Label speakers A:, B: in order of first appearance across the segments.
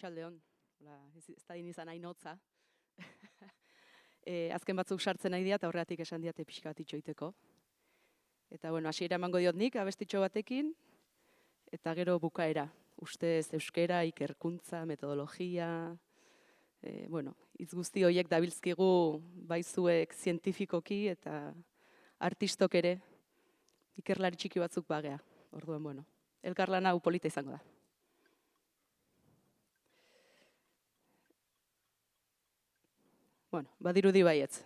A: Arratsaldeon, ez da izan hainotza. Azken batzuk sartzen nahi dira eta horregatik esan diate pixka bat itxoiteko. Eta bueno, hasiera emango diot nik abestitxo batekin, eta gero bukaera. Ustez euskera, ikerkuntza, metodologia, hitz guzti horiek dabiltzkigu baizuek zientifikoki eta artistok ere, ikerlari txiki batzuk bagea. Orduan, bueno, elkarlana hau polita izango da. Bueno, badirudi baietz.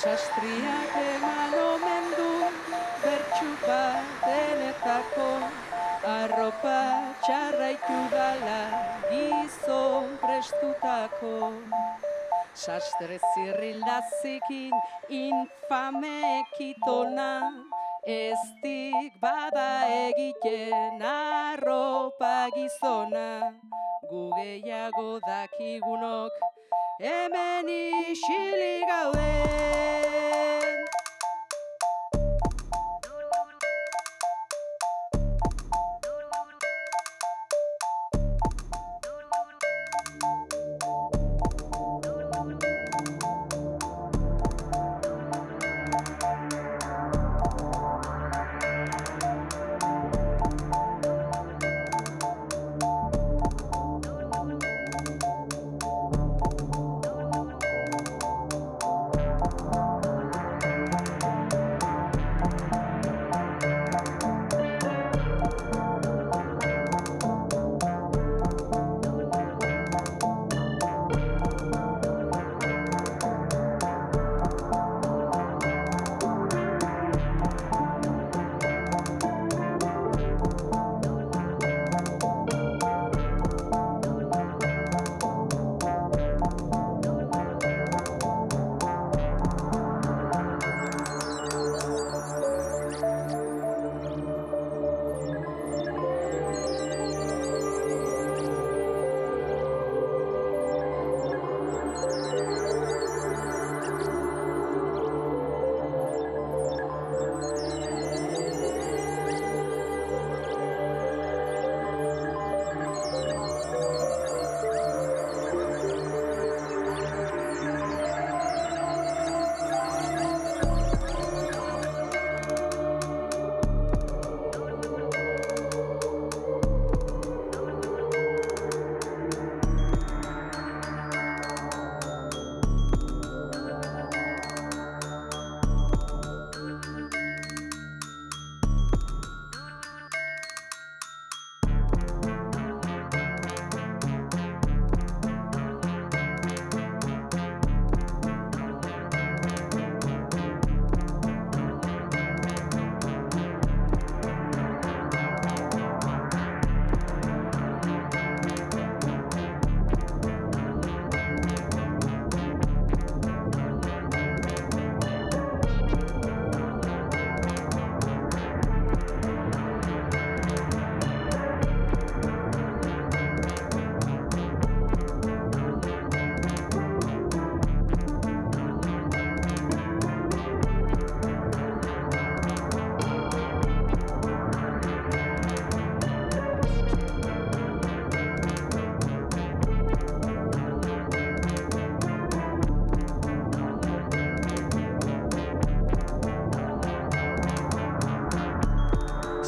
A: Sastriak eman omen du bertsu batenetako arropa txarraitu gala gizon prestutako. Sastre zirrilazikin infame kitona ez dik bada egiten arropa gizona. Gu gehiago dakigunok hemen isili gaude.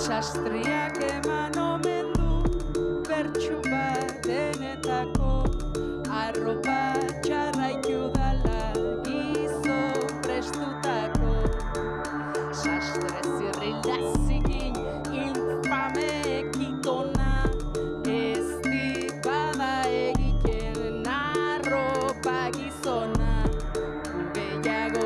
A: Sastriak eman omen du bertsu batenetako arropa txarraitu dala gizon prestutako. Sastre zirrilazikin infame kitona ez dik bada egiten arropa gizona. Gehiago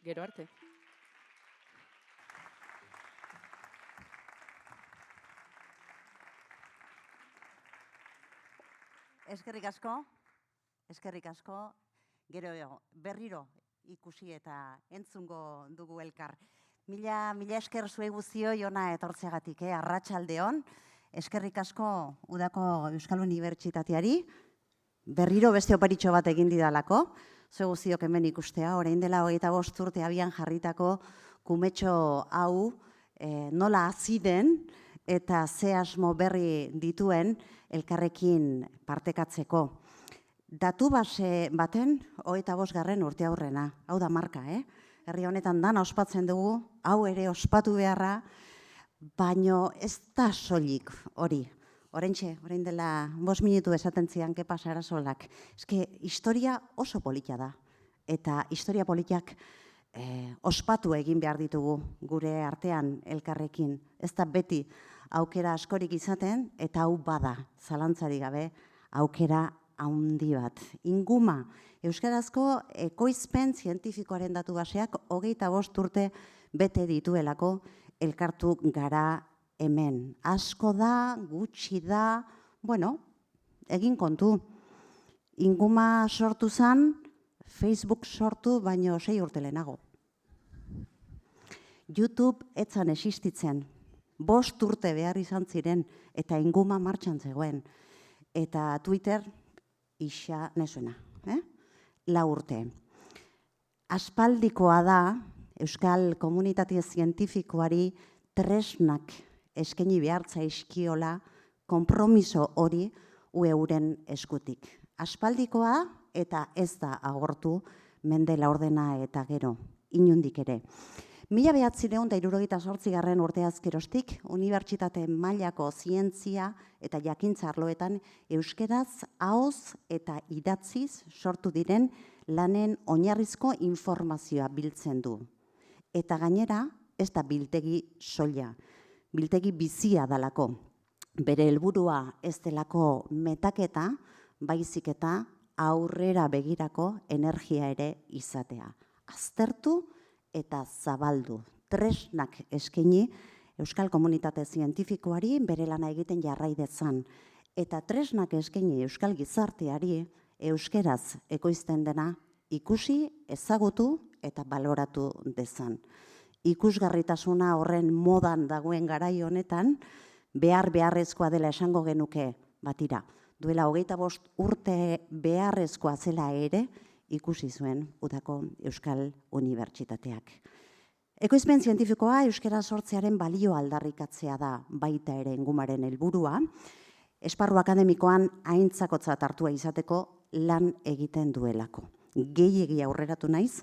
A: Gero arte.
B: Eskerrik asko, gero berriro ikusi eta entzungo dugu elkar. Mila esker zuei guztioi hona etortzeagatik, arratsaldeon. Eskerrik asko Udako Euskal Unibertsitateari, berriro beste oparitxo bat egin didalako, zuei guztiok hemen ikustea, orain dela 25 urte abian jarritako kumetxo hau nola hasi den eta ze asmo berri dituen elkarrekin partekatzeko. Datu base baten 25. urte aurrena, hau da marka, Herri honetan dana ospatzen dugu, hau ere ospatu beharra, baino ez da soilik hori. Orain dela 5 minutu esaten zian, ke pasa Arasolak. Eske, historia oso polita da. Eta historia politak ospatu egin behar ditugu gure artean elkarrekin. Ez da beti aukera askorik izaten, eta hau bada, zalantzari gabe, aukera handi bat. Inguma, euskarazko ekoizpen zientifikoaren datu baseak 25 urte bete dituelako elkartu gara hemen. Asko da, gutxi da, bueno, egin kontu. Inguma sortu zen, Facebook sortu, baino 6 urte lehenago. YouTube etzan existitzen. 5 urte behar izan ziren, eta inguma martxan zegoen. Eta Twitter, isa nesuena, 4 urte. Aspaldikoa da, Euskal Komunitate Zientifikoari tresnak eskaini behartza iskiola konpromiso hori euren eskutik. Aspaldikoa eta ez da agortu mende laurdena eta gero, inundik ere. 1978 urteaz geroztik, unibertsitate mailako zientzia eta jakintza arloetan euskeraz, ahoz eta idatziz sortu diren lanen oinarrizko informazioa biltzen du. Eta gainera, ez da biltegi soila, biltegi bizia dalako. Bere helburua ez delako metaketa, baizik eta aurrera begirako energia ere izatea. Aztertu eta zabaldu. Tresnak eskaini Euskal Komunitate Zientifikoari bere lana egiten jarrai dezan. Eta tresnak eskaini Euskal Gizarteari euskeraz ekoizten dena ikusi, ezagutu eta baloratu dezan. Ikusgarritasuna horren modan dagoen garai honetan, beharrezkoa dela esango genuke batira. Duela 25 urte beharrezkoa zela ere, ikusi zuen Udako Euskal Unibertsitateak. Ekoizpen zientifikoa euskara sortzearen balio aldarrikatzea da baita ere ingumaren helburua, esparru akademikoan aintzakotzat hartua izateko lan egiten duelako. Gehiegi aurreratu naiz,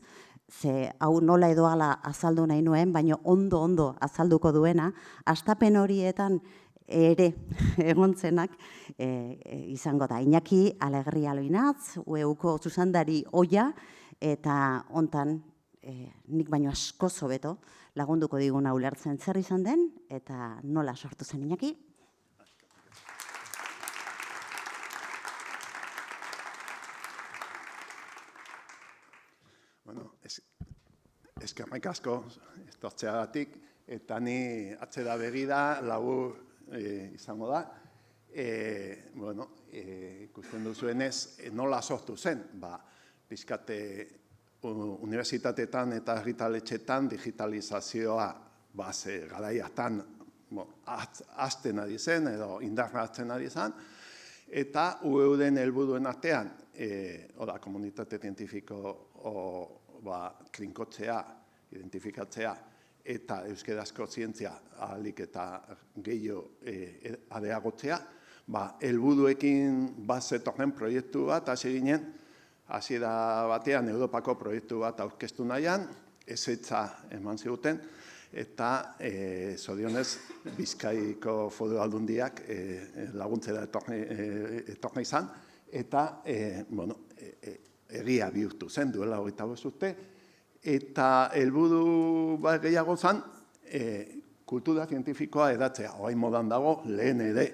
B: ze hau nola edo hala azaldu nahi nuen, baina ondo azalduko duena, hastapen horietan ere egontzenak izango da. Iñaki Alegria Loinatz, UEUko zuzendari oia, eta hontan nik baino asko hobeto lagunduko diguna ulertzen zer izan den, eta nola sortu zen Iñaki.
C: Bueno, eskerrik asko etortzeagatik, eta ni atzera begida labur izango da. Bueno, ikusten duzuenez, nola sortu zen? Pizkate unibertsitateetan eta argitaletxetan digitalizazioa garaiatan hasten ari zen, edo indarratzen ari zen, eta UEUren helburuen artean, komunitate zientifiko klinkotzea, identifikatzea, eta euskerazko zientzia ahalik eta gehiago areagotzea, helburuekin zetorren proiektu bat, hasi ginen, hasiera batean Europako proiektu bat aurkeztu nahian, ezetza eman ziguten, eta zorionez Bizkaiko Foru Aldundiak laguntzera etorna izan, eta egia bihurtu zen duela 25 urte, eta helburu bat gehiago zen kultura zientifikoa edatzea. Orain modan dago, lehen ere,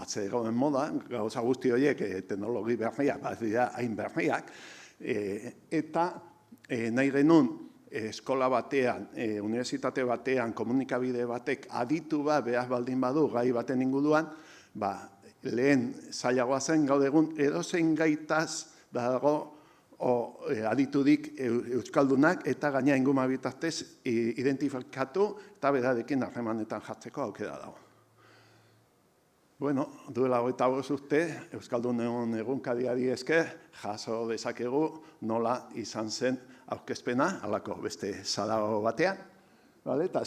C: zegoen moda, gauza guzti horiek teknologi berriak, hain berriak, eta nahi genuen eskola batean, unibertsitate batean, komunikabide batek aditu behar baldin badu gai baten inguruan, lehen zailagoa zen gaur egun edozein gaitaz dago aditudik euskaldunak eta gaina inguma bitartez identifikatu eta berarekin harremanetan jartzeko aukera dago. Bueno, duela 25 urte, Euskaldunon egunkariari esker jaso dezakegu nola izan zen aurkezpena, halako beste zadago batean. Eta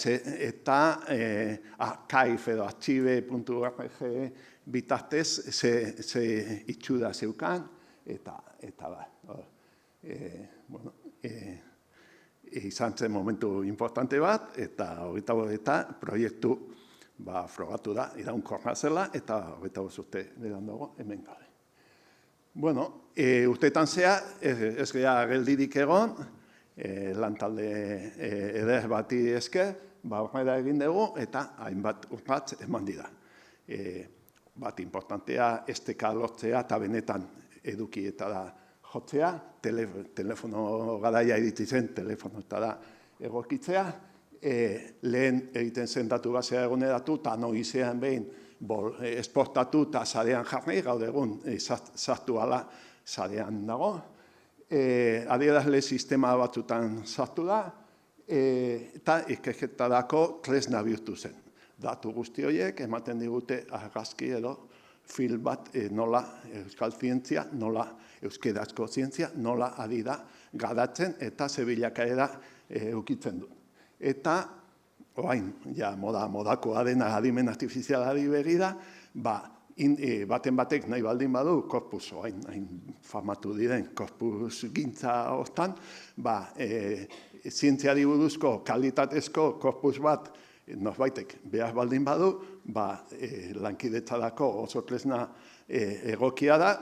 C: archive edo archive.org bitartez ze itxura zeukan, eta izan zen momentu importante bat, eta proiektu frogatu da, iraunkorra zela, eta 25 urte edan dago hemen gabe. Bueno, urteetan zea, ez gara geldirik egon, lantalde eder bati esker, horrela egin dugu, eta hainbat urratz eman dira. Bat importantea, esteka lortzea, eta benetan edukietara jotzea, telefono garaia iritsi zen, telefonotara egokitzea, lehen egiten zen datu basea eguneratu, eta noizean behin esportatu eta zarean jarri, gaur egun sartu ala zarean dago. Adierazle sistema batzutan sartu da, eta ikerketarako tresna bihurtu zen. Datu guzti horiek ematen digute argazki edo film bat nola euskal zientzia, nola euskerazko zientzia, nola ari da garatzen eta zebilakaera eukitzen du. Eta, oain, modakoa dena adimen artifizialari begira, baten batek nahi baldin badu, korpus, oain famatu diren, korpus gintza hortan, zientziari buruzko kalitatezko korpus bat, norbaitek behar baldin badu, lankidetzarako oso tresna egokia da,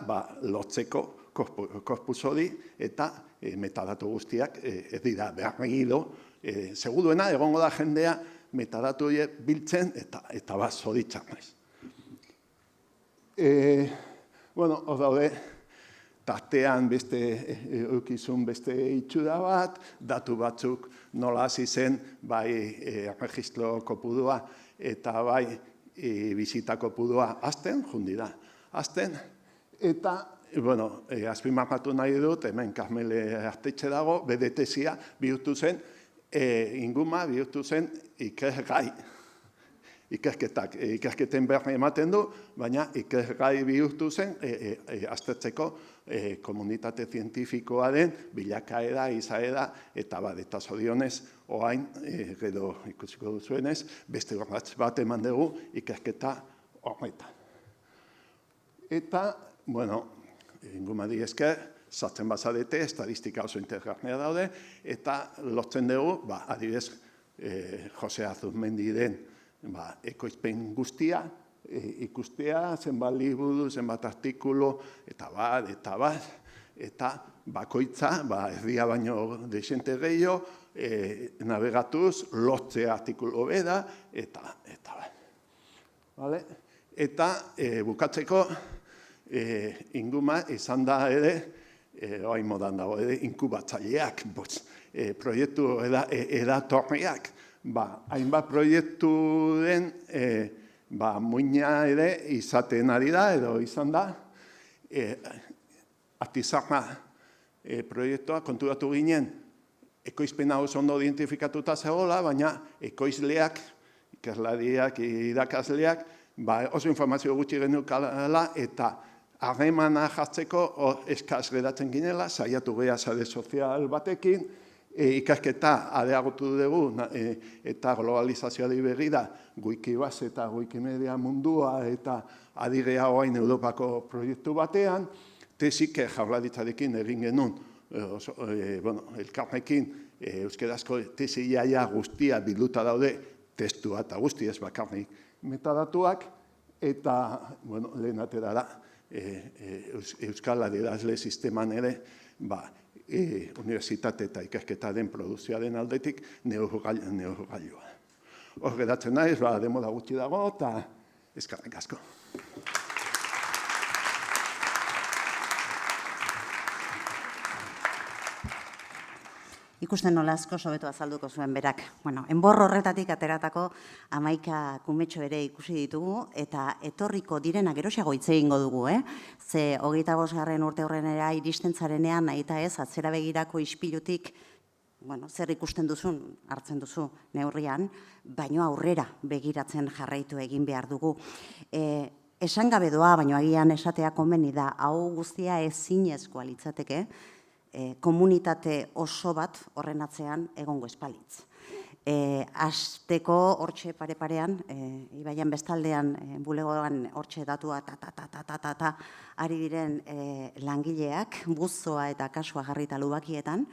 C: lotzeko korpus hori eta metadatu guztiak ez dira behar egido, seguruena, egongo da jendea metadatu biltzen eta zoritzan naiz. Hor daude, tartean beste eukizun beste itxura bat, datu batzuk nola hasi zen, registro kopurua eta bizita kopurua azten, jundira, azten, eta azpimarratu nahi dut, hemen Karmele Artetxe dago, bere tesia bihurtu zen, inguma bihurtu zen ikergai. Ikerketen berri ematen du, baina ikergai bihurtu zen aztertzeko komunitate zientifikoaren bilakaera, izaera, eta zorionez, oain, gero ikusiko duzuenez, beste urrats bat eman dugu ikerketa horretan. Eta, ingumari esker, sartzen bazarete, estadistika oso interesgarria daude, eta lotzen dugu, adibidez, Jose Azuzmendiren ekoizpen guztia, ikustea, zenbat liburu, zenbat artikulu, eta bakoitza, herria baino desente gehiago, navegatuz, lotze artikulu beda, eta bukatzeko, inguma izan da ere, oain modan dago, inkubatzaileak, proiektu edatorriak, hainbat proiektu den muina ere izaten ari da, edo izan da, Artizarra proiektua konturatu ginen, ekoizpena oso ondo identifikatuta zegoela, baina ekoizleak, ikerlariak, irakasleak, oso informazio gutxi genukala eta harremana jartzeko eskaz geratzen ginela, saiatu geha sare sozial batekin, ikasketa areagotu dugu eta globalizazioari begira Wikibas eta Wikimedia mundua eta adigea oain Europako proiektu batean, tesik jaurlaritzarekin egin genuen, elkarrekin euskerazko tesi iaia guztia bilduta daude testua eta guzti ez bakarrik metadatuak, eta lehen atera da Euskal adierazle sisteman ere unibertsitate eta ikasketaren produzioaren aldetik neurgailua. Hor geratzen naiz, demora gutxi dago eta eskerrik asko.
B: ikusten nola asko sobeto azalduko zuen berak. Bueno, enbor horretatik ateratako 11 kumetxo ere ikusi ditugu, eta etorriko direna geroxeago hitz egingo dugu, Ze 25. urte horrenera iristen zarenean, nahi eta ez, atzera begirako ispilutik, zer ikusten duzun, hartzen duzu neurrian, baino aurrera begiratzen jarraitu egin behar dugu. Esan gabe doa, baino agian esatea komeni da, hau guztia ezinezkoa litzateke, komunitate oso bat horren atzean egongo espalitz. Hasteko hortxe pare-parean, Ibaian bestaldean, bulegoan hortxe datua ari diren langileak, buzoa eta kasua jarrita lubakietan,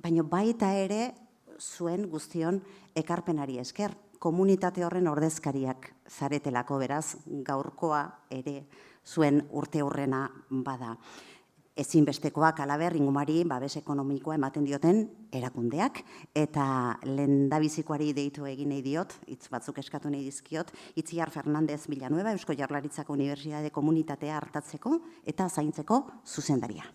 B: baina baita ere zuen guztion ekarpenari esker, komunitate horren ordezkariak zaretelako beraz, gaurkoa ere zuen urte hurrena bada. Ezinbestekoak alaber ingumari babes ekonomikoa ematen dioten erakundeak, eta lehendabizikoari deitu egin nahi diot, hitz batzuk eskatu nahi dizkiot, Itziar Fernandez Villanueva, Eusko Jaurlaritzako Unibertsitate Komunitatea hartatzeko eta zaintzeko zuzendaria.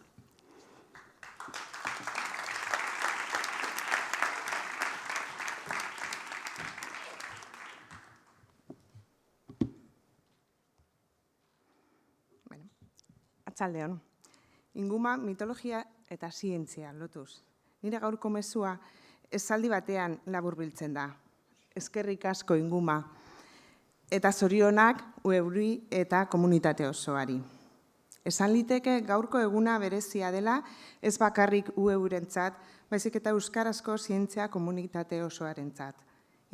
D: Arratsaldeon. Inguma mitologia eta zientzia lotuz. Nire gaurko mezua esaldi batean laburbiltzen da. Eskerrik asko inguma. Eta zorionak ueuri eta komunitate osoari. Esan liteke gaurko eguna berezia dela ez bakarrik ueurentzat, baizik eta euskarazko zientzia komunitate osoarentzat.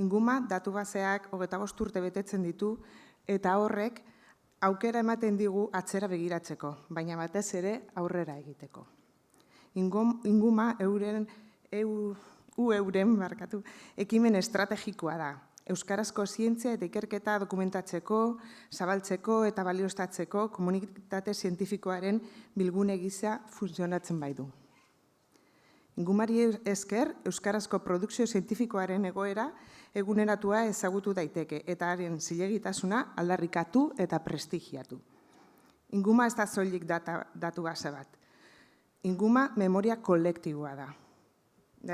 D: Inguma datu baseak 25 urte betetzen ditu eta horrek aukera ematen digu atzera begiratzeko, baina batez ere aurrera egiteko. Inguma euren ekimen estrategikoa da. Euskarazko zientzia eta ikerketa dokumentatzeko, zabaltzeko eta balioztatzeko komunitate zientifikoaren bilgune gisa funtzionatzen baitu. Ingumari esker, euskarazko produkzio zientifikoaren egoera eguneratua ezagutu daiteke eta haren zilegitasuna aldarrikatu eta prestigiatu. Inguma ez da soilik datu base bat. Inguma memoria kolektiboa da.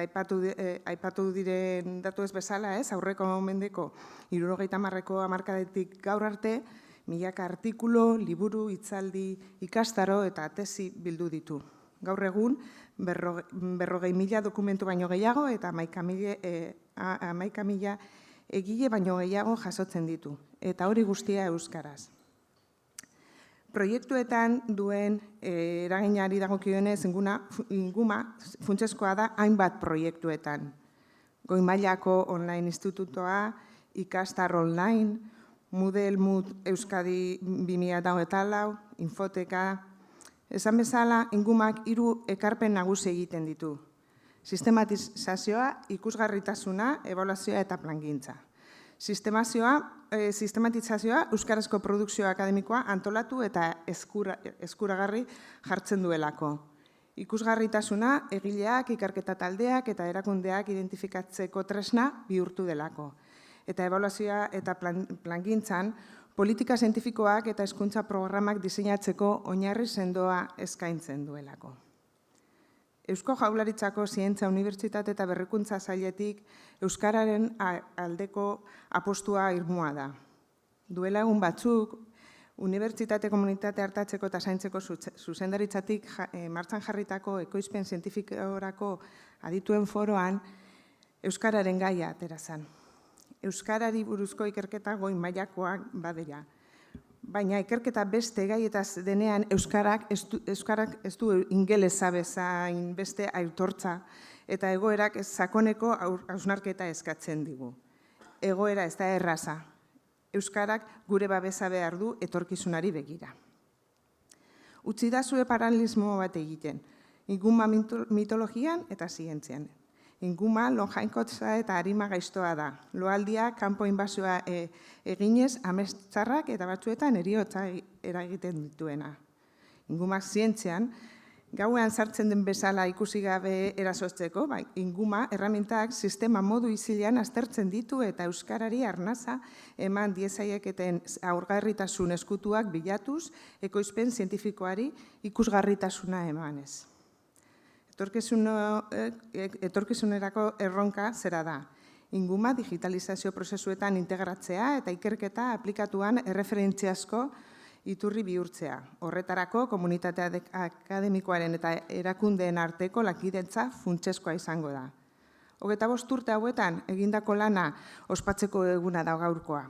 D: Aipatu diren datu ez bezala, aurreko mendeko 70ko hamarkadetik gaur arte, milaka artikulu, liburu, hitzaldi, ikastaro eta tesi bildu ditu. Gaur egun, 40.000 dokumentu baino gehiago eta 11.000 egile baino gehiago jasotzen ditu. Eta hori guztia euskaraz. Proiektuetan duen eraginari dagokionez inguma funtsezkoa da hainbat proiektuetan. Goi mailako online institutoa, ikastar online, Moodle Euskadi 2024, infoteka. Esan bezala, ingumak 3 ekarpen nagusi egiten ditu. Sistematizazioa, ikusgarritasuna, ebaluazioa eta plangintza. Sistematizazioa, euskarazko produkzio akademikoa antolatu eta eskuragarri jartzen duelako. Ikusgarritasuna, egileak, ikerketa taldeak eta erakundeak identifikatzeko tresna bihurtu delako. Eta ebaluazioa eta plangintzan, politika zientifikoak eta hezkuntza programak diseinatzeko oinarri sendoa eskaintzen duelako. Eusko Jaurlaritzako Zientzia Unibertsitate eta Berrikuntza Sailetik euskararen aldeko apostua irmoa da. Duela egun batzuk, unibertsitate komunitate hartatzeko eta zaintzeko zuzendaritzatik martxan jarritako ekoizpen zientifikorako adituen foroan euskararen gaia atera zen. Euskarari buruzko ikerketa goi mailakoak badira. Baina ikerketa beste gaietaz denean euskarak ez du ingelesa bezain beste aitortza eta egoerak sakoneko hausnarketa eskatzen digu. Egoera ez da erraza. Euskarak gure babesa behar du etorkizunari begira. Utzidazue paralelismo bat egiten, inguma mitologian eta zientzian. Inguma lonjainkotza eta arima gaiztoa da. Loaldia, kanpo inbasioa eginez, amestxarrak eta batzuetan heriotza eragiten dituena. Ingumak zientzian, gauean sartzen den bezala ikusi gabe erasotzeko, inguma erramintak sistema modu izilean aztertzen ditu eta euskarari arnasa eman diezaieketen aurgarritasun eskutuak bilatuz, ekoizpen zientifikoari ikusgarritasuna emanez. Etorkizunerako erronka zera da. Inguma digitalizazio prozesuetan integratzea eta ikerketa aplikatuan erreferentziazko iturri bihurtzea. Horretarako, komunitate akademikoaren eta erakundeen arteko lankidetza funtsezkoa izango da. 25 urte hauetan egindako lana ospatzeko eguna da gaurkoa,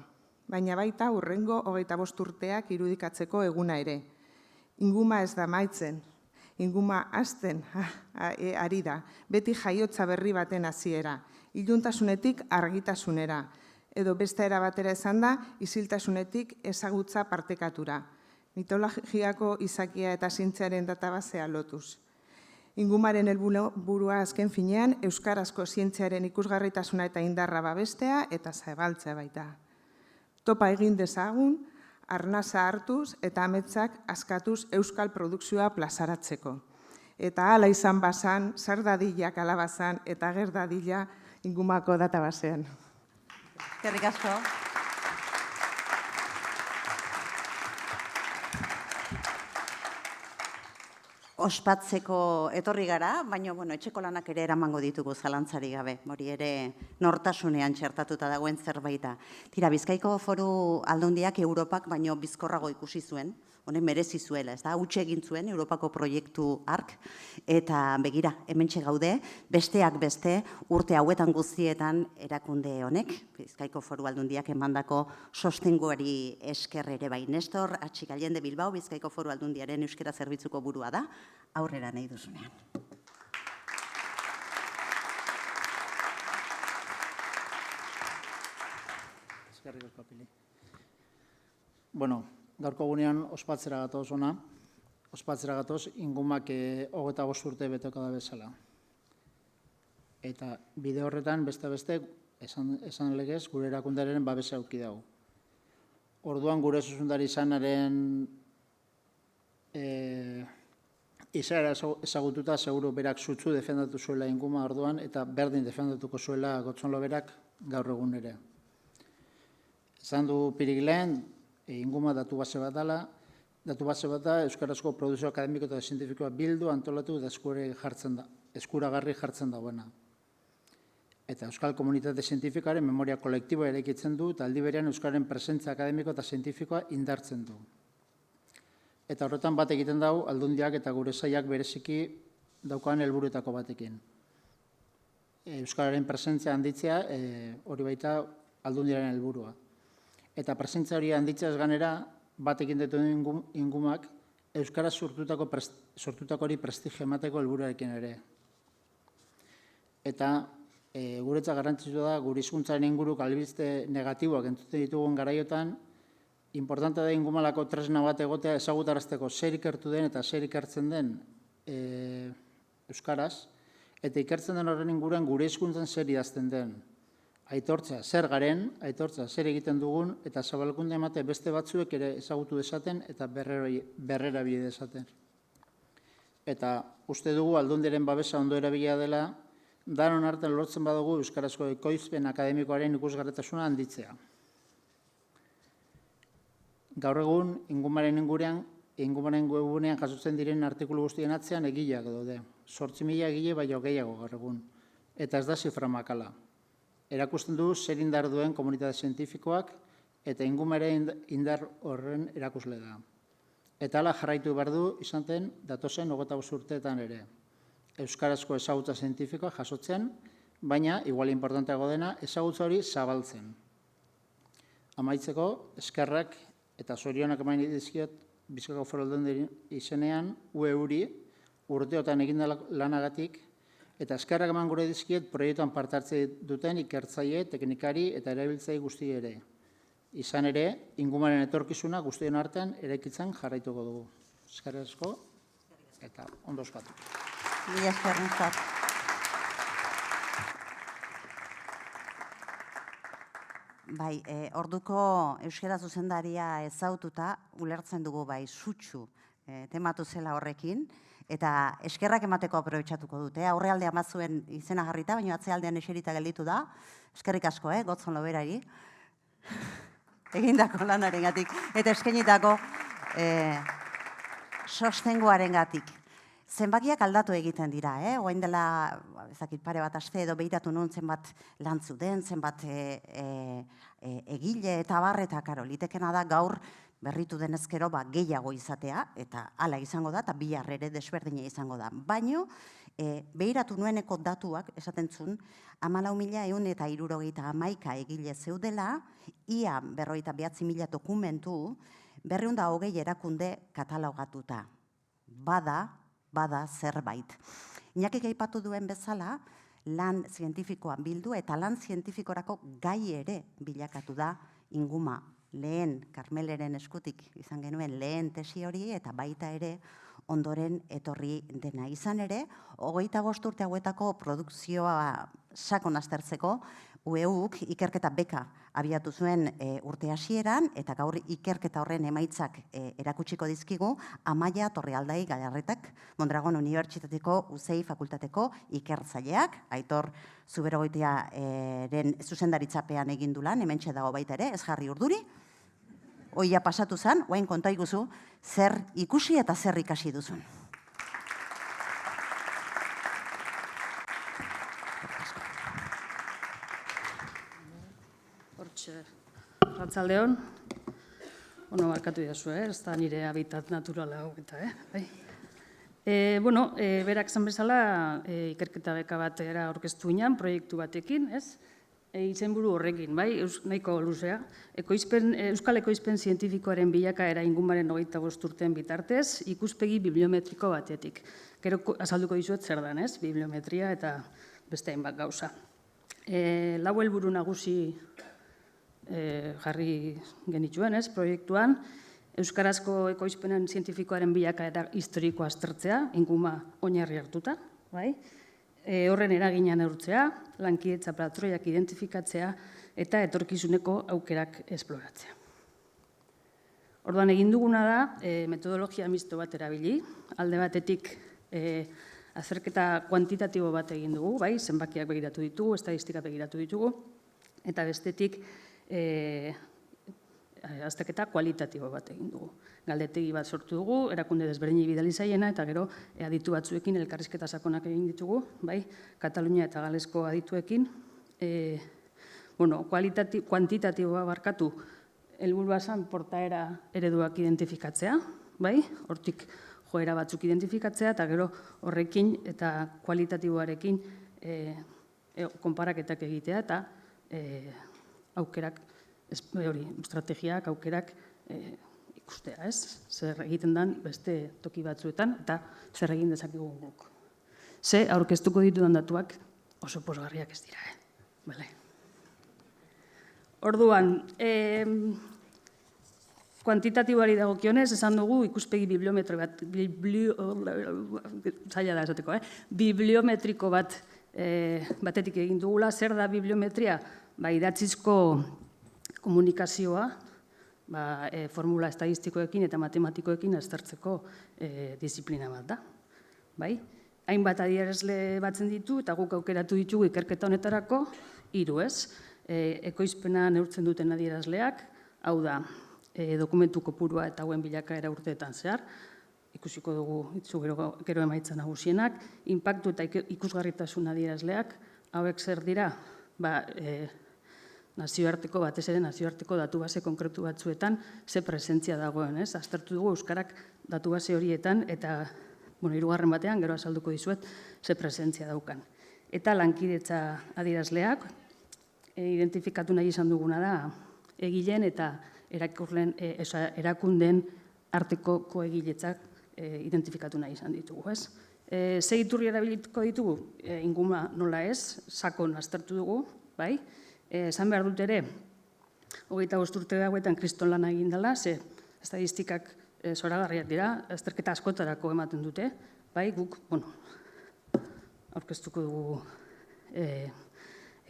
D: baina baita hurrengo 25 urteak irudikatzeko eguna ere. Inguma ez da amaitzen, inguma hasten ari da, beti jaiotza berri baten hasiera, iluntasunetik argitasunera, edo beste era batera esan da, isiltasunetik ezagutza partekatura, mitologiako izakia eta zientziaren databasea lotuz. Ingumaren helburua azken finean, euskarazko zientziaren ikusgarritasuna eta indarra babestea eta zabaltzea baita. Topa egin dezagun, arnasa hartuz eta ametsak askatuz euskal produkzioa plazaratzeko. Eta hala izan bazan, sar dadila kalabazan eta ager dadila ingumako databasean.
B: Eskerrik asko. Ospatzeko etorri gara, baina etxeko lanak ere eramango ditugu zalantzari gabe. Hori ere nortasunean txertatuta dagoen zerbaita. Tira, Bizkaiko Foru Aldundiak Europak baino bizkorrago ikusi zuen, honen merezi zuela, ez da, utxe egin zuen Europako proiektu hark, eta begira, hementxe gaude, besteak beste, urte hauetan guztietan erakunde honek, Bizkaiko Foru Aldundiak emandako sostenguari esker ere bai. Nestor Atxikallende Bilbao, Bizkaiko Foru Aldundiaren euskera zerbitzuko burua da, aurrera nahi duzunean.
E: Eskerrik asko, Pili. Gaurko gunean ospatzera gatoz ona, ospatzera gatoz ingumak 25 urte beteko da bezala. Eta bide horretan, beste, esan legez, gure erakundearen babesa auki dago. Orduan gure zuzendari izanaren izaera ezagututa, seguru berak zutzu defendatu zuela inguma orduan, eta berdin defendatuko zuela Gotzonlo berak gaur egun ere. Esan du Pirik lehen, inguma datu base bat dela, datu base bat da euskarazko produkzio akademiko eta zientifikoa bildu, antolatu eta eskuragarri jartzen dagoena. Eta euskal komunitate zientifikoaren memoria kolektiboa eraikitzen du eta aldi berean euskaren presentzia akademiko eta zientifikoa indartzen du. Eta horretan bat egiten dau aldundiak eta gure sailak bereziki daukan helburuetako batekin. Euskararen presentzia handitzea hori baita aldundiaren helburua. Eta presentzia hori handitzea ez ganera, bat egin dituen ingumak, euskaraz sortutako hori prestigio emateko helburuarekin ere. Eta guretzat garrantzitsua da, gure hizkuntzaren inguruk albiste negatiboak entzuten ditugun garaiotan, importante da ingumalako tresna bat egotea ezagutarazteko zer ikertu den eta zer ikertzen den euskaraz, eta ikertzen den horren inguruan gure hizkuntzan zer idazten den. Aitortzea zer garen, aitortzea zer egiten dugun, eta zabalkunde emate beste batzuek ere ezagutu dezaten eta berrera bide dezaten. Eta uste dugu aldundiaren babesa ondo erabilia dela, danon artean lortzen badugu euskarazko ekoizpen akademikoaren ikusgarritasuna handitzea. Gaur egun, ingumaren webunean jasotzen diren artikulu guztien atzean egileak daude. 8.000 egile baino gehiago gaur egun. Eta ez da zifra makala. Erakusten du zer indar duen komunitate zientifikoak eta ingumare indar horren erakusle da. Eta hala jarraitu behar du izan zen datozen 25 urteetan ere. Euskarazko ezagutza zientifikoa jasotzen, baina, igual importanteago dena, ezagutza hori zabaltzen. Amaitzeko, eskerrak eta zorionak eman dizkiot Bizkaiko Foru Aldundiaren izenean, UE-uri, urteotan egin lanagatik, eta eskerrak eman gure dizkiet proiektuan parte hartze duten ikertzaile, teknikari eta erabiltzaile guzti ere. Izan ere, ingumaren etorkizuna guztien artean eraikitzen jarraituko dugu. Eskerrik asko eta ondo ospatu.
B: Mila esker, Nestor. Bai, orduko euskara zuzendaria ezaututa, ulertzen dugu bai sutsu tematu zela horrekin, eta eskerrak emateko aprobetxatuko dute. Aurrealdean batzuen izena jarrita, baina atzealdean eserita gelditu da. Eskerrik asko, Gotzonlo berari. Egindako lanarengatik eta eskainitako sostengoarengatik. Zenbakiak aldatu egiten dira, orain dela, ezakit pare bat aste edo behiratu nuen zenbat lantzu den, zenbat egile eta bar, eta karo, litekena da gaur berritu denezkero gehiago izatea, eta hala izango da, eta bihar ere desberdina izango da. Baino, behiratu nueneko datuak, esaten zuen, 14.161 egile zeudela, ia 59.000 dokumentu, 220 erakunde katalogatuta. Bada zerbait. Iñakik aipatu duen bezala, lan zientifikoan bildu eta lan zientifikorako gai ere bilakatu da inguma. Lehen, Karmeleren eskutik izan genuen lehen tesi hori eta baita ere ondoren etorri dena. Izan ere, 25 urte hauetako produkzioa sakon aztertzeko, UEUk ikerketa beka abiatu zuen urte hasieran, eta gaur ikerketa horren emaitzak erakutsiko dizkigu, Amaia Torrealdai Galarretak, Mondragon Unibertsitateko UCI fakultateko ikertzaileak, Aitor Zuberogoitiaren zuzendaritzapean egin du lan, hementxe dago baita ere, ez jarri urduri, oia pasatu zen, oain konta iguzu, zer ikusi eta zer ikasi duzun.
F: Arratsaldeon, barkatu idazu, ez da nire habitat naturala hau eta, berak zan bezala, ikerketa beka batera aurkeztu ginen, proiektu batekin, ez? Izenburu horrekin, bai, nahiko luzea. Euskal Ekoizpen Zientifikoaren bilakaera ingumaren 25 urteen bitartez, ikuspegi bibliometriko batetik. Gero azalduko dizuet zer dan, ez? Bibliometria eta beste hainbat gauza. Lau helburu nagusi jarri genituen, ez, proiektuan, Euskarazko ekoizpenen zientifikoaren bilakaera historikoa aztertzea, inguma oinarri hartuta, bai? Horren eragina neurtzea, lankidetza patroiak identifikatzea eta etorkizuneko aukerak esploratzea. Orduan egin duguna da, metodologia misto bat erabili, alde batetik azterketa kuantitatibo bat egin dugu, bai, zenbakiak begiratu ditugu, estadistika begiratu ditugu, eta bestetik azterketa kualitatibo bat egin dugu. Galdetegi bat sortu dugu, erakunde desberdinei bidali zaiena, eta gero aditu batzuekin elkarrizketa sakonak egin ditugu, bai, Katalunia eta Galesko adituekin. Kuantitatiboa barkatu, helburua zen portaera ereduak identifikatzea, bai, hortik joera batzuk identifikatzea, eta gero horrekin eta kualitatiboarekin konparaketak egitea, eta aukerak, estrategiak, aukerak ikustea, ez? Zer egiten den beste toki batzuetan eta zer egin dezakegu guk. Ze aurkeztuko ditudan datuak oso pozgarriak ez dira, Bale. Orduan, kuantitatiboari dagokionez, esan dugu ikuspegi bibliometriko batetik egin dugula. Zer da bibliometria? Idatzizko komunikazioa, formula estadistikoekin eta matematikoekin aztertzeko disiplina bat da. Hainbat adierazle batzen ditu eta guk aukeratu ditugu ikerketa honetarako 3, ez? Ekoizpena neurtzen duten adierazleak, hau da, dokumentu kopurua eta hauen bilakaera urteetan zehar, ikusiko dugu gero emaitza nagusienak, inpaktu eta ikusgarritasun adierazleak, hauek zer dira, nazioarteko, batez ere nazioarteko datu base konkretu batzuetan ze presentzia dagoen, ez? Aztertu dugu euskarak datu base horietan eta, hirugarren batean, gero azalduko dizuet, ze presentzia daukan. Eta lankidetza adierazleak, identifikatu nahi izan duguna da, egileen eta erakundeen arteko koegiletzak identifikatu nahi izan ditugu, ez? Ze iturri erabiliko ditugu? Inguma nola ez, sakon aztertu dugu, bai? Esan behar dut ere, 25 urte hauetan kriston lana egin dela, ze estadistikak zoragarriak dira, azterketa askotarako ematen dute, bai, guk, aurkeztuko dugu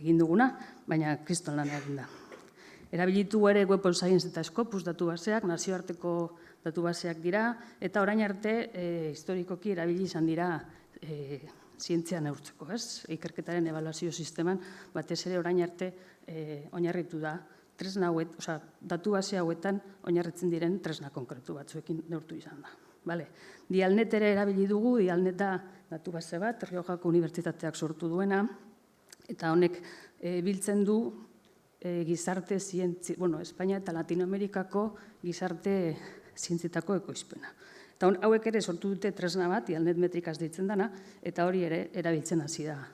F: egin duguna, baina kriston lana egin da. Erabilitu ere Web of Science eta Scopus datu baseak, nazioarteko datu baseak dira, eta orain arte historikoki erabili izan dira zientzia neurtzeko, ez? Ikerketaren ebaluazio sisteman, batez ere orain arte oinarritu da, datu base hauetan oinarritzen diren tresna konkretu batzuekin neurtu izan da. Dialnet ere erabili dugu, Dialnet da datu base bat, Riojako Unibertsitateak sortu duena, eta honek biltzen du gizarte zientzi, Espainia eta Latinoamerikako gizarte zientzietako ekoizpena. Eta hauek ere sortu dute tresna bat, Dialnet metrikaz deitzen dana, eta hori ere erabiltzen hasi da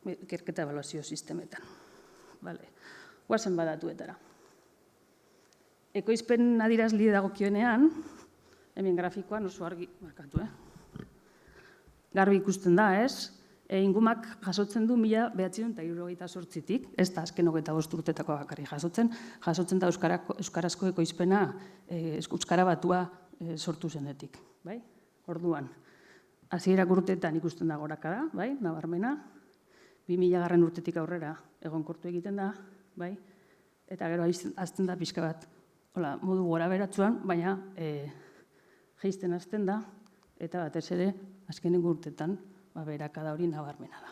F: ikerketa ebaluazio sistemetan. Guazen badatuetara. Ekoizpen adierazli dagokionean, hemen grafikoan oso argi markatu, garbi ikusten da, ez? Ingumak jasotzen du 1978tik, ez da azken 25 urtetako bakarrik jasotzen da euskarazko ekoizpena euskara batua sortu zenetik. Orduan, hasierak urteetan ikusten da gorakada, nabarmena, 2000 urtetik aurrera egonkortu egiten da, eta gero hasten da pixka bat modu gora beratzuan, baina jeisten hasten da, eta batez ere azkenengo urteetan berakada hori nabarmena da.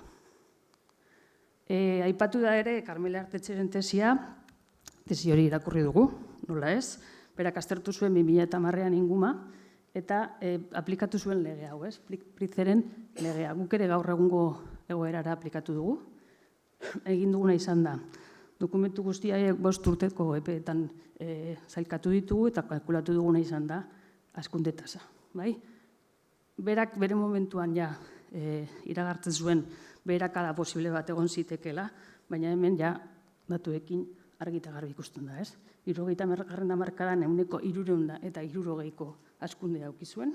F: Aipatu da ere, Karmele Artetxeren tesia, tesi hori irakurri dugu, nola ez? Berak aztertu zuen 2010an inguma, eta aplikatu zuen lege hau, ez? Pritzeren legea. Guk ere gaur egungo egoerara aplikatu dugu. Egin duguna izan da. Dokumentu guztiak 5 urteko epeetan zailkatu ditugu, eta kalkulatu duguna izan da hazkunde tasa. Berak bere momentuan ja iragartzen zuen beherakada posible bat egon zitekeela, baina hemen ja datuekin argi eta garbi ikusten da, ez? 70. hamarkadan 300 eta 60ko hazkundea eduki zuen,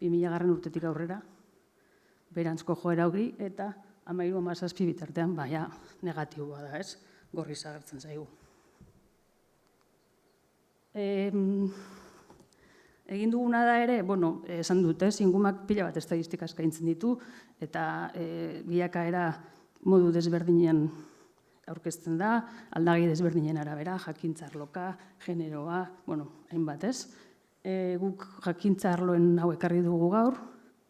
F: 2000 urtetik aurrera, berantzko joera hori, eta 13-17 bitartean baina negatiboa da, ez? Gorriz agertzen zaigu. Egin duguna da ere, esan dut, ingumak pila bat estadistika eskaintzen ditu, eta bilakaera modu desberdinen aurkezten da, aldagi desberdinen arabera, jakintza arloka, generoa, hainbat ez. Guk jakintza arloen hau ekarri dugu gaur,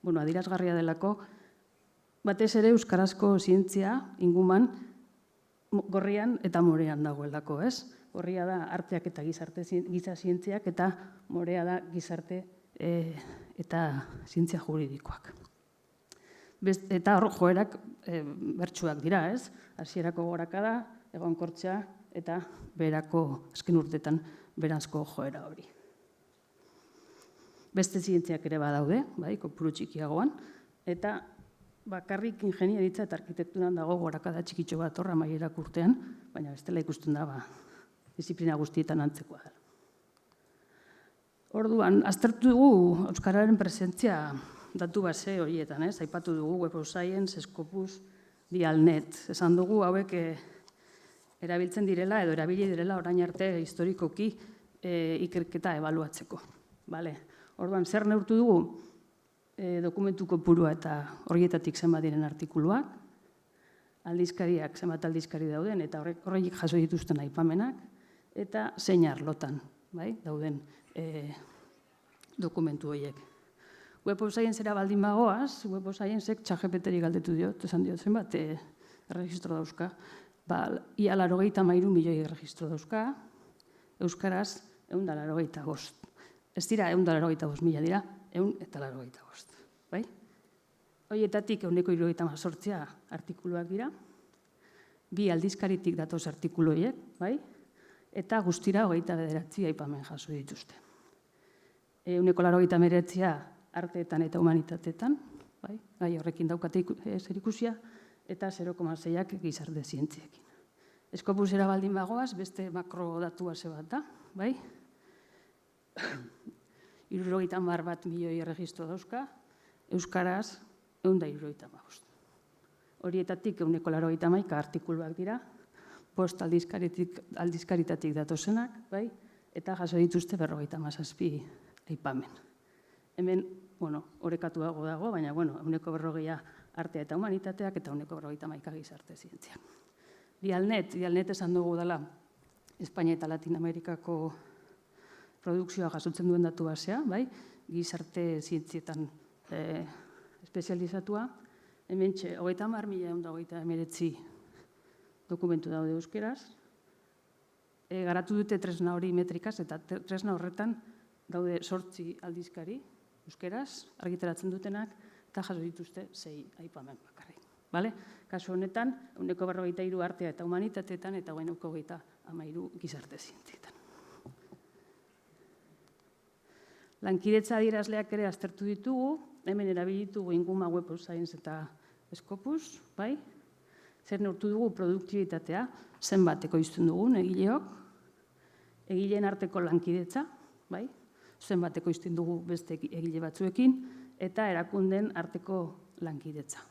F: adierazgarria delako, batez ere euskarazko zientzia inguman gorrian eta morean dagoelako, ez? Gorria da arteak eta giza zientziak, eta morea da gizarte eta zientzia juridikoak. Eta hor joerak bertsuak dira, ez? Hasierako gorakada, egonkortzea, eta berako azken urtetan beranzko joera hori. Beste zientziak ere badaude, kopuru txikiagoan, eta bakarrik ingenieritza eta arkitekturan dago gorakada txikitxo bat horra amaierak urtean, baina bestela ikusten da disiplina guztietan antzekoa da. Orduan, aztertu dugu euskararen presentzia datu base horietan, ez? Aipatu dugu Web of Science, Scopus, Dialnet. Esan dugu hauek erabiltzen direla edo erabili direla orain arte historikoki ikerketa ebaluatzeko. Orduan, zer neurtu dugu? Dokumentu kopurua eta horietatik zenbat diren artikuluak, aldizkariak zenbat aldizkari dauden, eta horreik jaso dituzten aipamenak, eta zein arlotan dauden dokumentu horiek. Web of Science-era baldin bagoaz, Web of Science-ek ChatGPT-ri galdetu diot, esan diot zenbat erregistro dauzka. Ia 93 milioi erregistro dauzka, euskaraz 185. Ez dira 185 dira, 185. Horietatik 178 artikuluak dira, 2 aldizkaritik datoz artikulu horiek, eta guztira 29 aipamen jaso dituzte. 189 arteetan eta humanitateetan, gai horrekin daukate zerikusia, eta 0,6ak gizarte zientziekin. Scopusera baldin bagoaz, beste makrodatu base bat da, 71 milioi erregistro dauzka, euskaraz 175. Horietatik 181 artikuluak dira, 5 aldizkaritatik datozenak, eta jaso dituzte 57 aipamen. Hemen, orekatuago dago, baina 140 artea eta humanitateak, eta 151 gizarte zientziak. Dialnet esan dugu dela Espainia eta Latinoamerikako produkzioa jasotzen duen datu basea, gizarte zientzietan espezializatua. Hemen 30.129 dokumentu daude euskeraz. Garatu dute tresna hori metrikaz, eta tresna horretan daude 8 aldizkari, euskeraz, argitaratzen dutenak, eta jaso dituzte 6 aipamen bakarrik. Bale? Kasu honetan, 43 artea eta humanitateetan, eta 13 gizarte zientzietan. Lankidetza adierazleak ere aztertu ditugu, hemen erabilitugu Inguma Web of Science eta Scopus, bai? Zer neurtu dugu produktibitatea, zenbat ekoizten dugun egileok, egileen arteko lankidetza, bai? Zenbat ekoizten dugu beste egile batzuekin, eta erakundeen arteko lankidetza.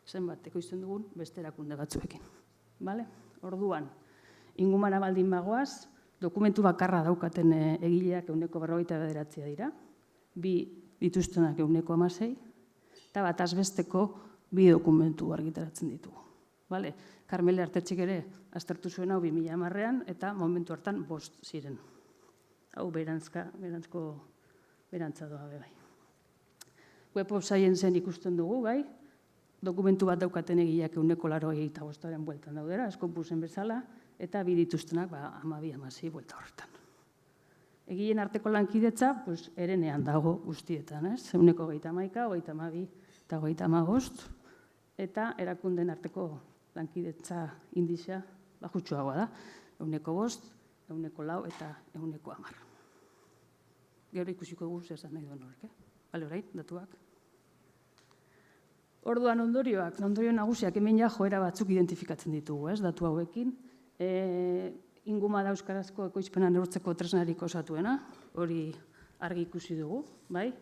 F: Zenbat ekoizten dugun beste erakunde batzuekin. Bale? Orduan, Ingumara baldin bagoaz, dokumentu bakarra daukaten egileak 49 dira, 2 dituztenak 16, eta bataz besteko 2 dokumentu argitaratzen ditugu. Bale? Karmele Artetxek ere aztertu zuen hau 2010ean, eta momentu hartan 5 ziren. Hau berantza doa bai. Web of Scienceen ikusten dugu, bai? Dokumentu bat daukaten egileak 185 bueltan daudera, Scopusen bezala, eta 2 dituztenak 12-16 buelta horretan. Egileen arteko lankidetza, erenean dago guztietan, ez? 131, 32 eta 35, eta erakunden arteko lankidetza indizea bajutsuagoa da, 105, 104 eta 110. Gero ikusiko dugu zer nahi duen horrek, bale orain, datuak. Orduan ondorio nagusiak hemen ja joera batzuk identifikatzen ditugu, ez, datu hauekin. Inguma da euskarazko ekoizpena neurtzeko tresnarik osatuena, hori argi ikusi dugu, bai?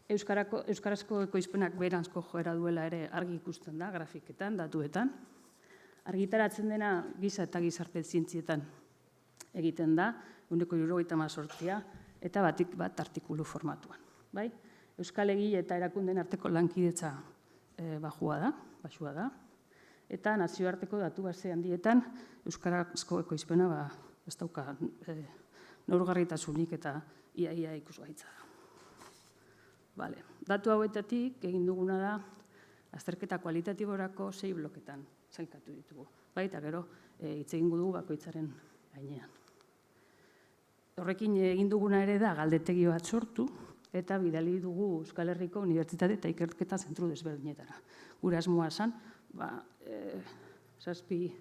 F: Euskarazko ekoizpenak beheranzko joera duela ere argi ikusten da, grafiketan, datuetan. Argitaratzen dena giza eta gizarte zientzietan egiten da, 178, eta batik bat artikulu formatuan, bai? Euskal egile eta erakundeen arteko lankidetza baxua da, eta nazioarteko datu base handietan euskarazko ekoizpena ez dauka neurgarritasunik eta ia ikusgaitza da. Datu hauetatik egin duguna da azterketa kualitatiborako 6 bloketan sailkatu ditugu. Eta gero hitz egingo dugu bakoitzaren gainean. Horrekin egin duguna ere da galdetegi bat sortu, eta bidali dugu Euskal Herriko Unibertsitate eta Ikerketa Zentru desberdinetara. Gure asmoa esan, 7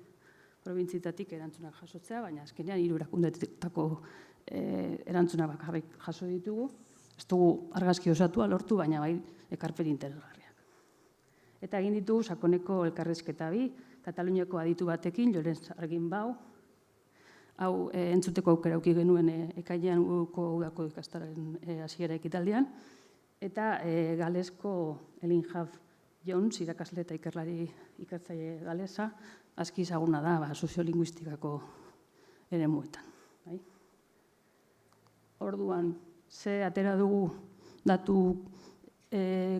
F: probintzietatik erantzunak jasotzea, baina azkenean 3 erakundetako erantzunak bakarrik jaso ditugu. Ez dugu argazki osatua lortu, baina bai ekarpen interesgarriak. Eta egin ditugu sakoneko elkarrizketa 2, Kataluniako aditu batekin, Lorenz Arginbau, hau entzuteko aukera auki genuen ekainean udako ikastaren hasiera ekitaldian, eta galesko Elin Haf Jones, irakasle eta ikertzaile galesa, aski ezaguna da soziolinguistikako eremuetan. Orduan, ze atera dugu datu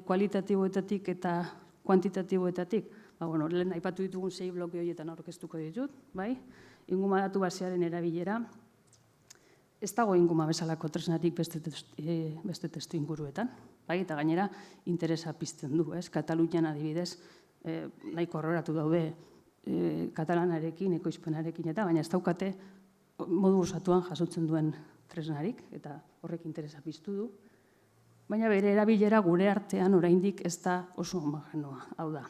F: kualitatiboetatik eta kuantitatiboetatik? Lehen aipatu ditugun 6 bloke horietan aurkeztuko ditut, bai? Inguma datu basearen erabilera, ez dago inguma bezalako tresnarik beste testu inguruetan, eta gainera interesa pizten du, Katalunian adibidez, nahiko horroratu daude katalanarekin, ekoizpenarekin eta, baina ez daukate modu osatuan jasotzen duen tresnarik, eta horrek interesa piztu du, baina bere erabilera gure artean oraindik ez da oso homogenoa, hau da.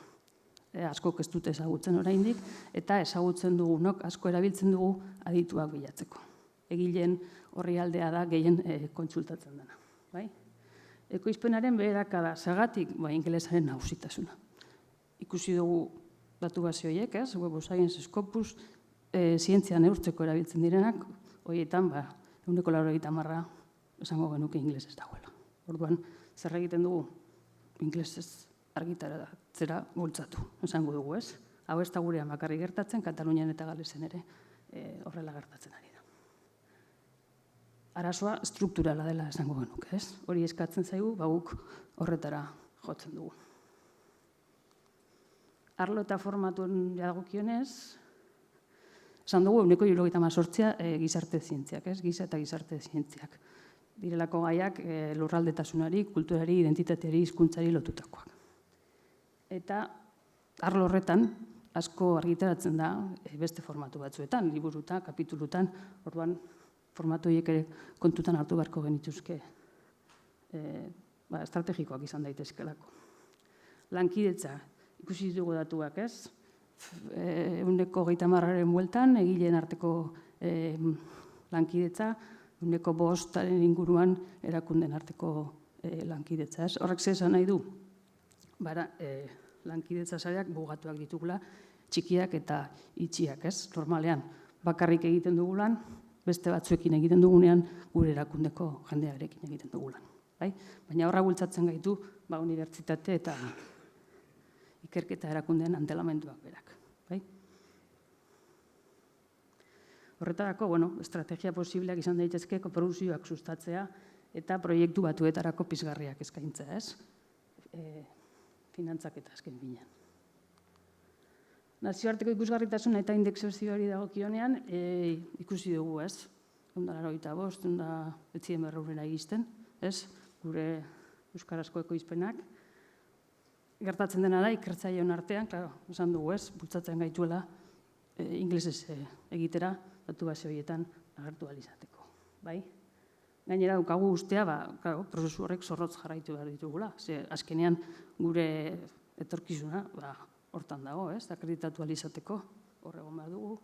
F: Askok ez dute ezagutzen oraindik, eta ezagutzen dugunok asko erabiltzen dugu adituak bilatzeko. Egileen orrialdea da gehien kontsultatzen dena. Ekoizpenaren beherakada, zergatik ingelesaren nagusitasuna. Ikusi dugu datu base horiek, Web of Science, Scopus, zientzia neurtzeko erabiltzen direnak, horietan 90% esango genuke ingelesez dagoela. Orduan, zer egiten dugu ingelesez argitaratzera bultzatu, esango dugu, ez? Hau ez da gurean bakarrik gertatzen, Katalunian eta Galesen ere horrela gertatzen ari da. Arazoa strukturala dela esango genuke, ez? Hori eskatzen zaigu, guk horretara jotzen dugu. Arlo eta formatuen dagokionez, esan dugu 178 gizarte zientziak, ez? Giza eta gizarte zientziak. Direlako gaiak lurraldetasunari, kulturari, identitateari, hizkuntzari lotutakoak. Eta arlo horretan asko argitaratzen da beste formatu batzuetan, liburutan, kapitulutan, orduan formatu horiek ere kontutan hartu beharko genituzke estrategikoak izan daitezkelako. Lankidetza, ikusi dugu datuak, ez? 130aren bueltan, egileen arteko lankidetza, 5% inguruan erakunden arteko lankidetza, ez? Horrek esan nahi du, lankidetza sareak bugatuak ditugula, txikiak eta itxiak, ez? Normalean, bakarrik egiten dugulan, beste batzuekin egiten dugunean, gure erakundeko jendearekin egiten dugulan. Baina horra bultzatzen gaitu, unibertsitate eta ikerketa erakundeen antelamenduak berak. Horretarako, estrategia posibleak izan daitezke koprodukzioak sustatzea eta proiektu batuetarako pizgarriak eskaintzea, ez? Finantzak eta azken binean. Nazioarteko ikusgarritasuna eta indexazioari dagokionean ikusi dugu, ez? 185, 100 iristen, ez? Gure euskarazko ekoizpenak. Gertatzen dena da, ikertzaileon artean, esan dugu, ez? Bultzatzen gaituela inglesez egitera, datu base horietan agertu alizateko. Gainera daukagu ustea, prozesu horrek zorrotz jarraitu behar ditugula. Azkenean gure etorkizuna hortan dago, akreditatu alizateko, horregon behar dugu.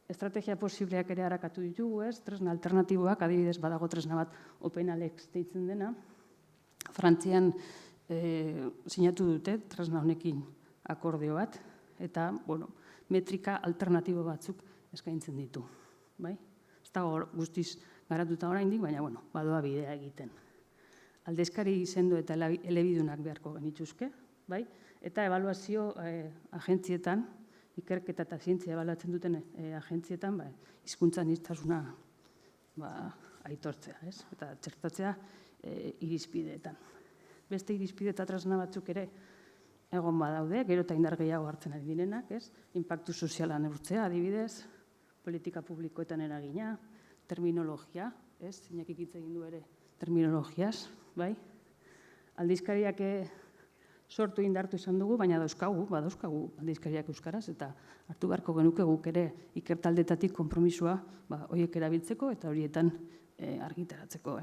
F: Estrategia posibleak ere harakatu ditugu, tresna alternatiboak, adibidez badago tresna bat OpenAlex deitzen dena. Frantzian sinatu dute tresna honekin akordio bat, eta metrika alternatibo batzuk eskaintzen ditu. Ez dago guztiz garatuta oraindik, baina badoa bidea egiten. Aldezkari sendo eta elebidunak beharko genituzke, eta ebaluazio agentzietan, ikerketa eta zientzia ebaluatzen duten agentzietan, hizkuntza aniztasuna aitortzea, eta txertatzea irizpideetan. Beste irizpide eta tresna batzuk ere egon badaude, gero eta indar gehiago hartzen ari direnak, inpaktu soziala neurtzea, adibidez, politika publikoetan eragina, terminologia, Inakik hitz egin du ere terminologiaz, aldizkariak sortu indartu izan dugu, baina badauzkagu aldizkariak euskaraz, eta hartu beharko genuke guk ere ikertaldetatik konpromisua horiek erabiltzeko eta horietan argitaratzeko,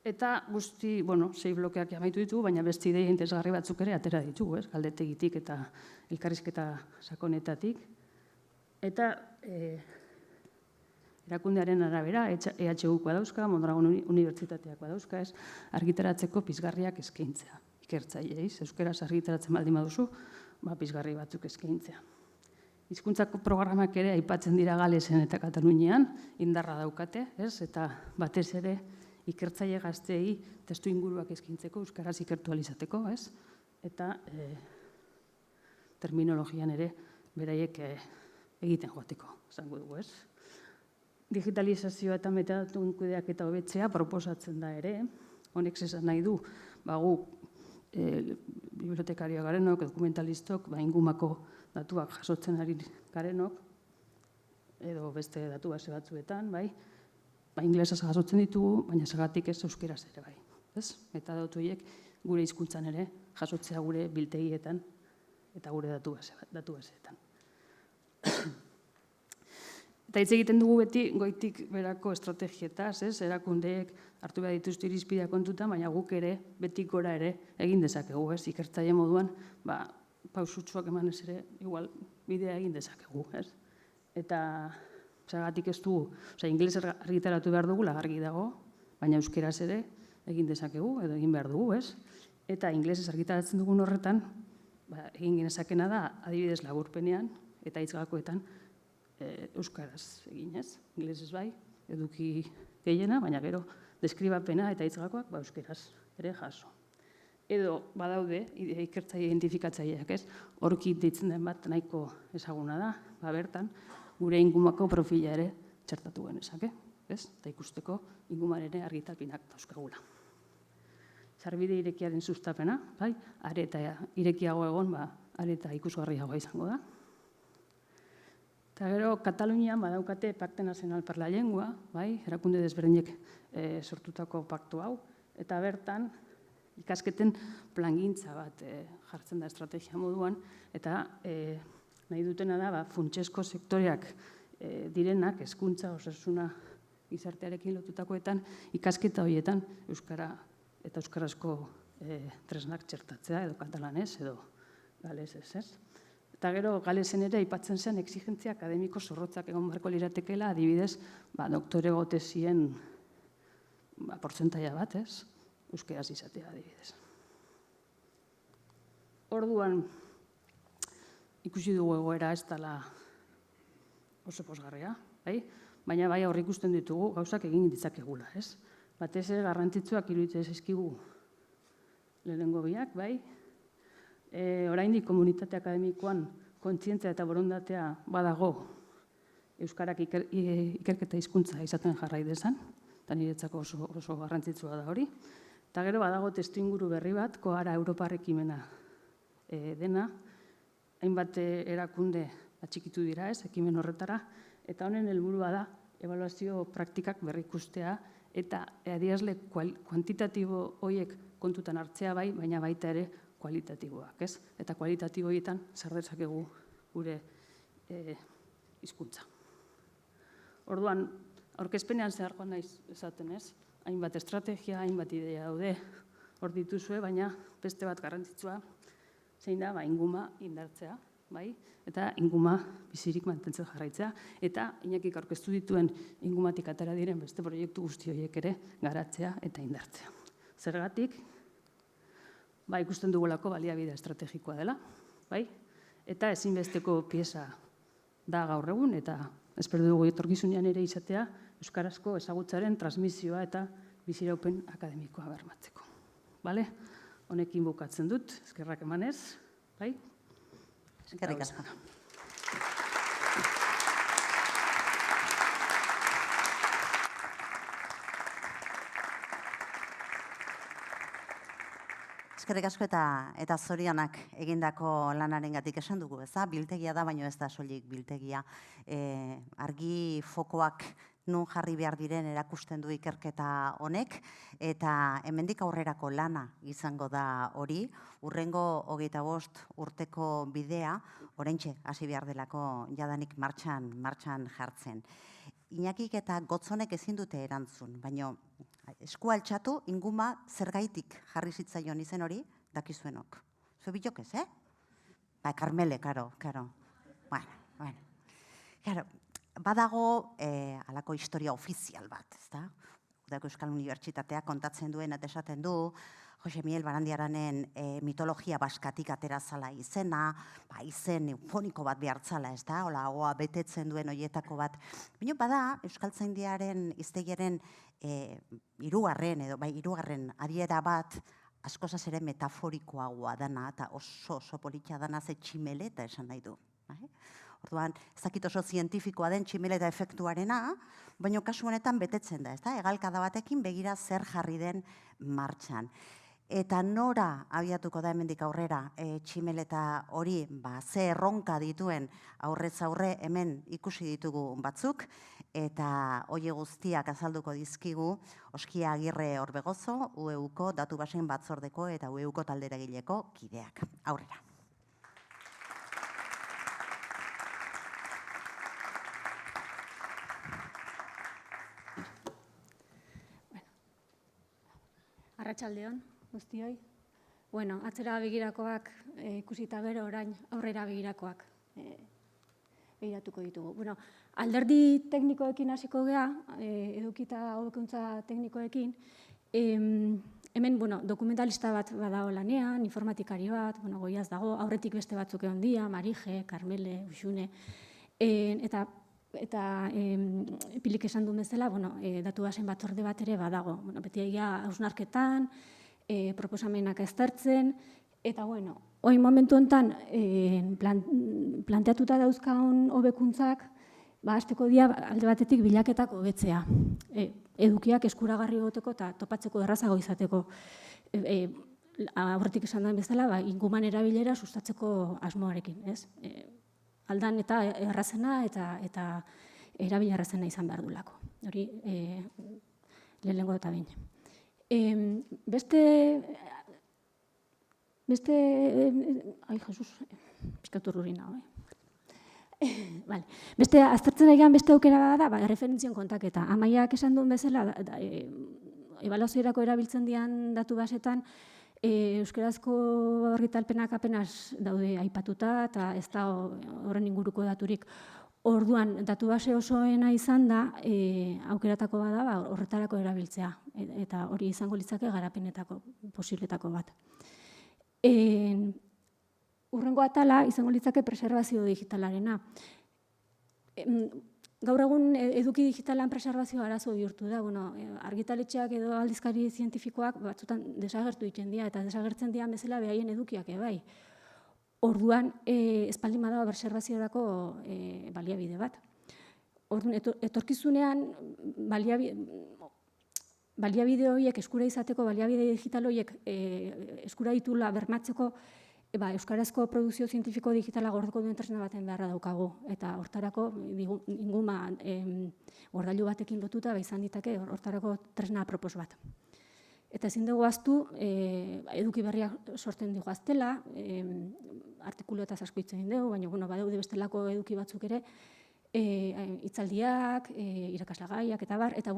F: Eta guzti, 6 blokeak amaitu ditugu, baina beste ideia interesgarri batzuk ere atera ditugu, galdetegitik eta elkarrizketa sakonetatik. Eta erakundearen arabera, EHUk badauzka, Mondragon Unibertsitateak badauzka, argitaratzeko pizgarriak eskaintzea. Ikertzaileei, euskaraz argitaratzen baldin baduzu, pizgarri batzuk eskaintzea. Hizkuntzako programak ere aipatzen dira Galesen eta Katalunian, indarra daukate, eta batez ere ikertzaile gazteei testu inguruak eskaintzeko, euskaraz ikertu alizateko, eta terminologian ere beraiek egiten joateko, esango dugu, Digitalizazioa eta metadatuen kudeaketa hobetzea proposatzen da ere, honek esan nahi du, gu bibliotekarioa garenok, dokumentalistok, ingumako datuak jasotzen ari garenok, edo beste datu base batzuetan, inglesaz jasotzen ditugu, baina zagatik ez euskeraz ere Eta datu horiek gure hizkuntzan ere jasotzea gure biltegietan eta gure datu baseetan. Eta hitz egiten dugu beti goitik berako estrategietaz, erakundeek hartu behar dituzte irizpideak kontutan, baina guk ere, betik gora ere egin dezakegu, ikertzaile moduan, pausutsuak emanez ere, igual bidea egin dezakegu, Eta zagatik ez dugu, inglesez argitaratu behar dugula, argi dago, baina euskeraz ere egin dezakegu, edo egin behar dugu, Eta inglesez argitaratzen dugun horretan, egin genezakena da, adibidez laburpenean, eta hitzgakoetan euskaraz egin, Inglesez eduki gehiena, baina gero deskribapena eta hitzgakoak euskeraz ere jaso. Edo badaude, ikertzaile identifikatzaileak, horki deitzen den bat nahiko ezaguna da, bertan, gure ingumako profila ere txertatu genezake, eta ikusteko ingumaren argitalpenak dauzkagula. Sarbide irekiaren sustapena, areta irekiago egon, areta ikusgarriagoa izango da. Eta gero, Katalunian badaukate Pacte Nacional per la Llengua, erakunde desberdinek sortutako paktu hau, eta bertan ikasketen plangintza bat jartzen da estrategia moduan, eta nahi dutena da, funtsezko sektoreak direnak, hezkuntza, osasuna gizartearekin lotutakoetan, ikasketa horietan euskara eta euskarazko tresnak txertatzea, edo katalanez, edo galesez, ez? Eta gero, galesen ere, aipatzen zen, exigentzia akademiko zorrotzak egon beharko liratekeela, adibidez, doktorego tesien portzentaia bat, ez? Euskeraz izatea, adibidez. Orduan, ikusi dugu egoera ez dela oso pozgarria, bai? Baina bai aurre ikusten ditugu gauzak egin ditzakegula, ez? Batez ere garrantzitsuak iruditzen zaizkigu lehenengo biak, bai? Oraindik komunitate akademikoan kontzientzia eta borondatea badago euskarak ikerketa hizkuntza izaten jarrai dezan, eta niretzako oso garrantzitsua da hori. Eta gero badago testuinguru berri bat, Kohara Europar ekimena dena, hainbat erakunde atxikitu dira ez, ekimen horretara, eta honen helburua da ebaluazio praktikak berrikustea eta adierazle kuantitatibo horiek kontutan hartzea bai, baina baita ere kualitatiboak, ez? Eta kualitatibo horietan zer dezakegu gure hizkuntza. Orduan, aurkezpenean zeharkoan naiz esaten, ez? Hainbat estrategia, hainbat ideia daude hor dituzue, baina beste bat garrantzitsua zein da, inguma indartzea, bai? Eta inguma bizirik mantentzen jarraitzea, eta Iñakik aurkeztu dituen ingumatik atera diren beste proiektu guzti horiek ere garatzea eta indartzea. Zergatik, ikusten dugulako baliabide estrategikoa dela, bai? Eta ezinbesteko pieza da gaur egun, eta espero dugu etorkizunean ere izatea euskarazko ezagutzaren transmisioa eta biziraupen akademikoa bermatzeko. Bale? Honekin bukatzen dut, eskerrak emanez, bai?
B: Eskerrik asko. Eskerrik asko eta zorionak egindako lanarengatik esan dugu, eza? Biltegia da, baino ez da soilik biltegia. Argi fokoak nun jarri behar diren erakusten du ikerketa honek, eta hemendik aurrerako lana izango da hori, hurrengo 25 urteko bidea, oraintxe hasi behar delako jadanik martxan jartzen. Iñakik eta Gotzonek ezin dute erantzun, baino eskua altxatu inguma zergaitik jarri zitzaion izen hori, dakizuenok. Zue bilok ez, Karmele, karo. Bueno. Badago halako historia ofizial bat, ezta? Udako Euskal Unibertsitateak kontatzen duen eta esaten du, Jose Miguel Barandiaranen mitologia baskatik atera zala izena, izen eufoniko bat behartzala, ez da? Hola, goa betetzen duen horietako bat. Baina bada, Euskaltzaindiaren hiztegiaren hirugarren adiera bat, askozaz ere metaforikoagoa dana, eta oso politia dana ze tximeleta esan nahi du. Orduan, ez dakit oso zientifikoa den tximeleta efektuarena, baina kasu honetan betetzen da, ez da? Egalkada batekin begira zer jarri den martxan. Eta nora abiatuko da hemendik aurrera tximeleta hori, ze erronka dituen aurrez aurre hemen ikusi ditugu batzuk, eta hoi guztiak azalduko dizkigu Oskia Agirre Orbegozo, UEUko datu basen batzordeko eta UEUko talderegileko kideak. Aurrera.
G: Arratsaldeon guztioi. Bueno, atzera begirakoak ikusita gero orain aurrera begirakoak begiratuko ditugu. Bueno, alderdi teknikoekin hasiko gea, edukita hobekuntza teknikoekin. Hemen, dokumentalista bat badago lanean, informatikari bat, goiaz dago, aurretik beste batzuk egon dira, Marije, Karmele, Uxune, eta pilik esan duen bezala, datu basen batzorde bat ere badago. Beti egia hausnarketan, proposamenak aztertzen, eta hori momentu honetan planteatuta dauzkaun hobekuntzak, hasteko dira alde batetik bilaketak hobetzea. Edukiak eskuragarri egoteko eta topatzeko errazago izateko. Aurretik esan duen bezala, inguman erabilera sustatzeko asmoarekin, ez? Aldan eta errazena eta erabila errazena izan behar dulako. Hori, lehenengo eta behin. Ai, Jesus, pizkatu urruri nago, Bale. Beste, aztertzen egean beste aukera da, referentzien kontaketa. Amaiak esan duen bezala, ebaluaziorako erabiltzen dian datu basetan, euskarazko argitalpenak apenas daude aipatuta, eta ez da horren inguruko daturik. Orduan, datu base osoena izan da, aukeratako bada horretarako erabiltzea, eta hori izango litzake garapenetako, posibletako bat. Hurrengo atala izango litzake preservazio digitalarena. Gaur egun eduki digitalan preservazioa arazo bihurtu da. Argitaletxeak edo aldizkari zientifikoak batzutan desagertu egiten dira, eta desagertzen dira bezala behaien edukiak bai. Orduan, espaldin badago preservaziorako baliabide bat. Orduan, etorkizunean baliabide horiek eskura izateko, baliabide digital horiek eskura ditula bermatzeko, euskarazko produkzio zientifiko digitala gordeko duen tresna baten beharra daukagu. Eta hortarako, inguma gordailu batekin lotuta, izan ditake hortarako tresna apropos bat. Eta ezin dugu ahaztu, eduki berriak sortzen dugu aztela, artikuluetaz asko hitz egin dugu, baina badaude bestelako eduki batzuk ere, hitzaldiak, irakaslagaiak eta bar, eta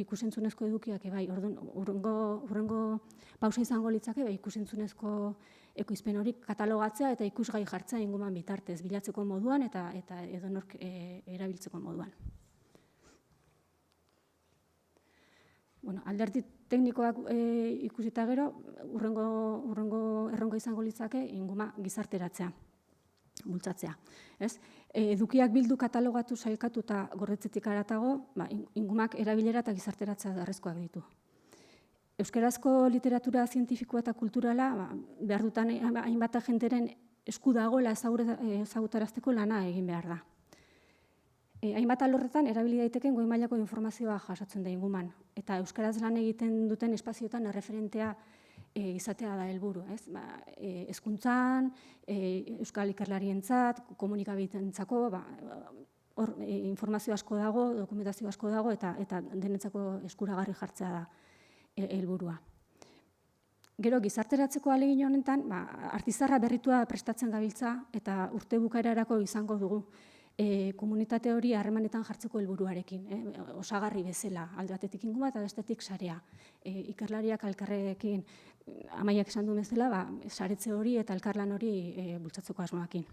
G: ikusentzunezko edukiak bai. Orduan, hurrengo pausa izango litzake, ikusentzunezko ekoizpen hori katalogatzea eta ikusgai jartzea inguman bitartez, bilatzeko moduan eta edonork erabiltzeko moduan. Alderdi teknikoak ikusita gero, hurrengo erronka izango litzake inguma gizarteratzea, bultzatzea. Edukiak bildu katalogatu, sailkatu eta gordetzetik haratago, ingumak erabilera eta gizarteratzea beharrezkoak ditu. Euskarazko literatura zientifikoa eta kulturala behar dutan hainbat agenteren esku dagoela ezagutarazteko lana egin behar da. Hainbat alorretan erabili daitekeen goi mailako informazioa jasotzen da inguman, eta euskaraz lan egiten duten espazioetan erreferentea izatea da helburu. Hezkuntzan, euskal ikerlarientzat, komunikabideentzako informazio asko dago, dokumentazio asko dago, eta denetzako eskuragarri jartzea da helburua. Gero, gizarteratzeko ahalegin honetan, artizarra berritua prestatzen gabiltza, eta urte bukaerarako izango dugu komunitate hori harremanetan jartzeko helburuarekin, osagarri bezala, alde batetik inguma eta bestetik sarea. Ikerlariak elkarrekin, Amaiak esan duen bezala, saretze hori eta elkarlan hori bultzatzeko asmoakin.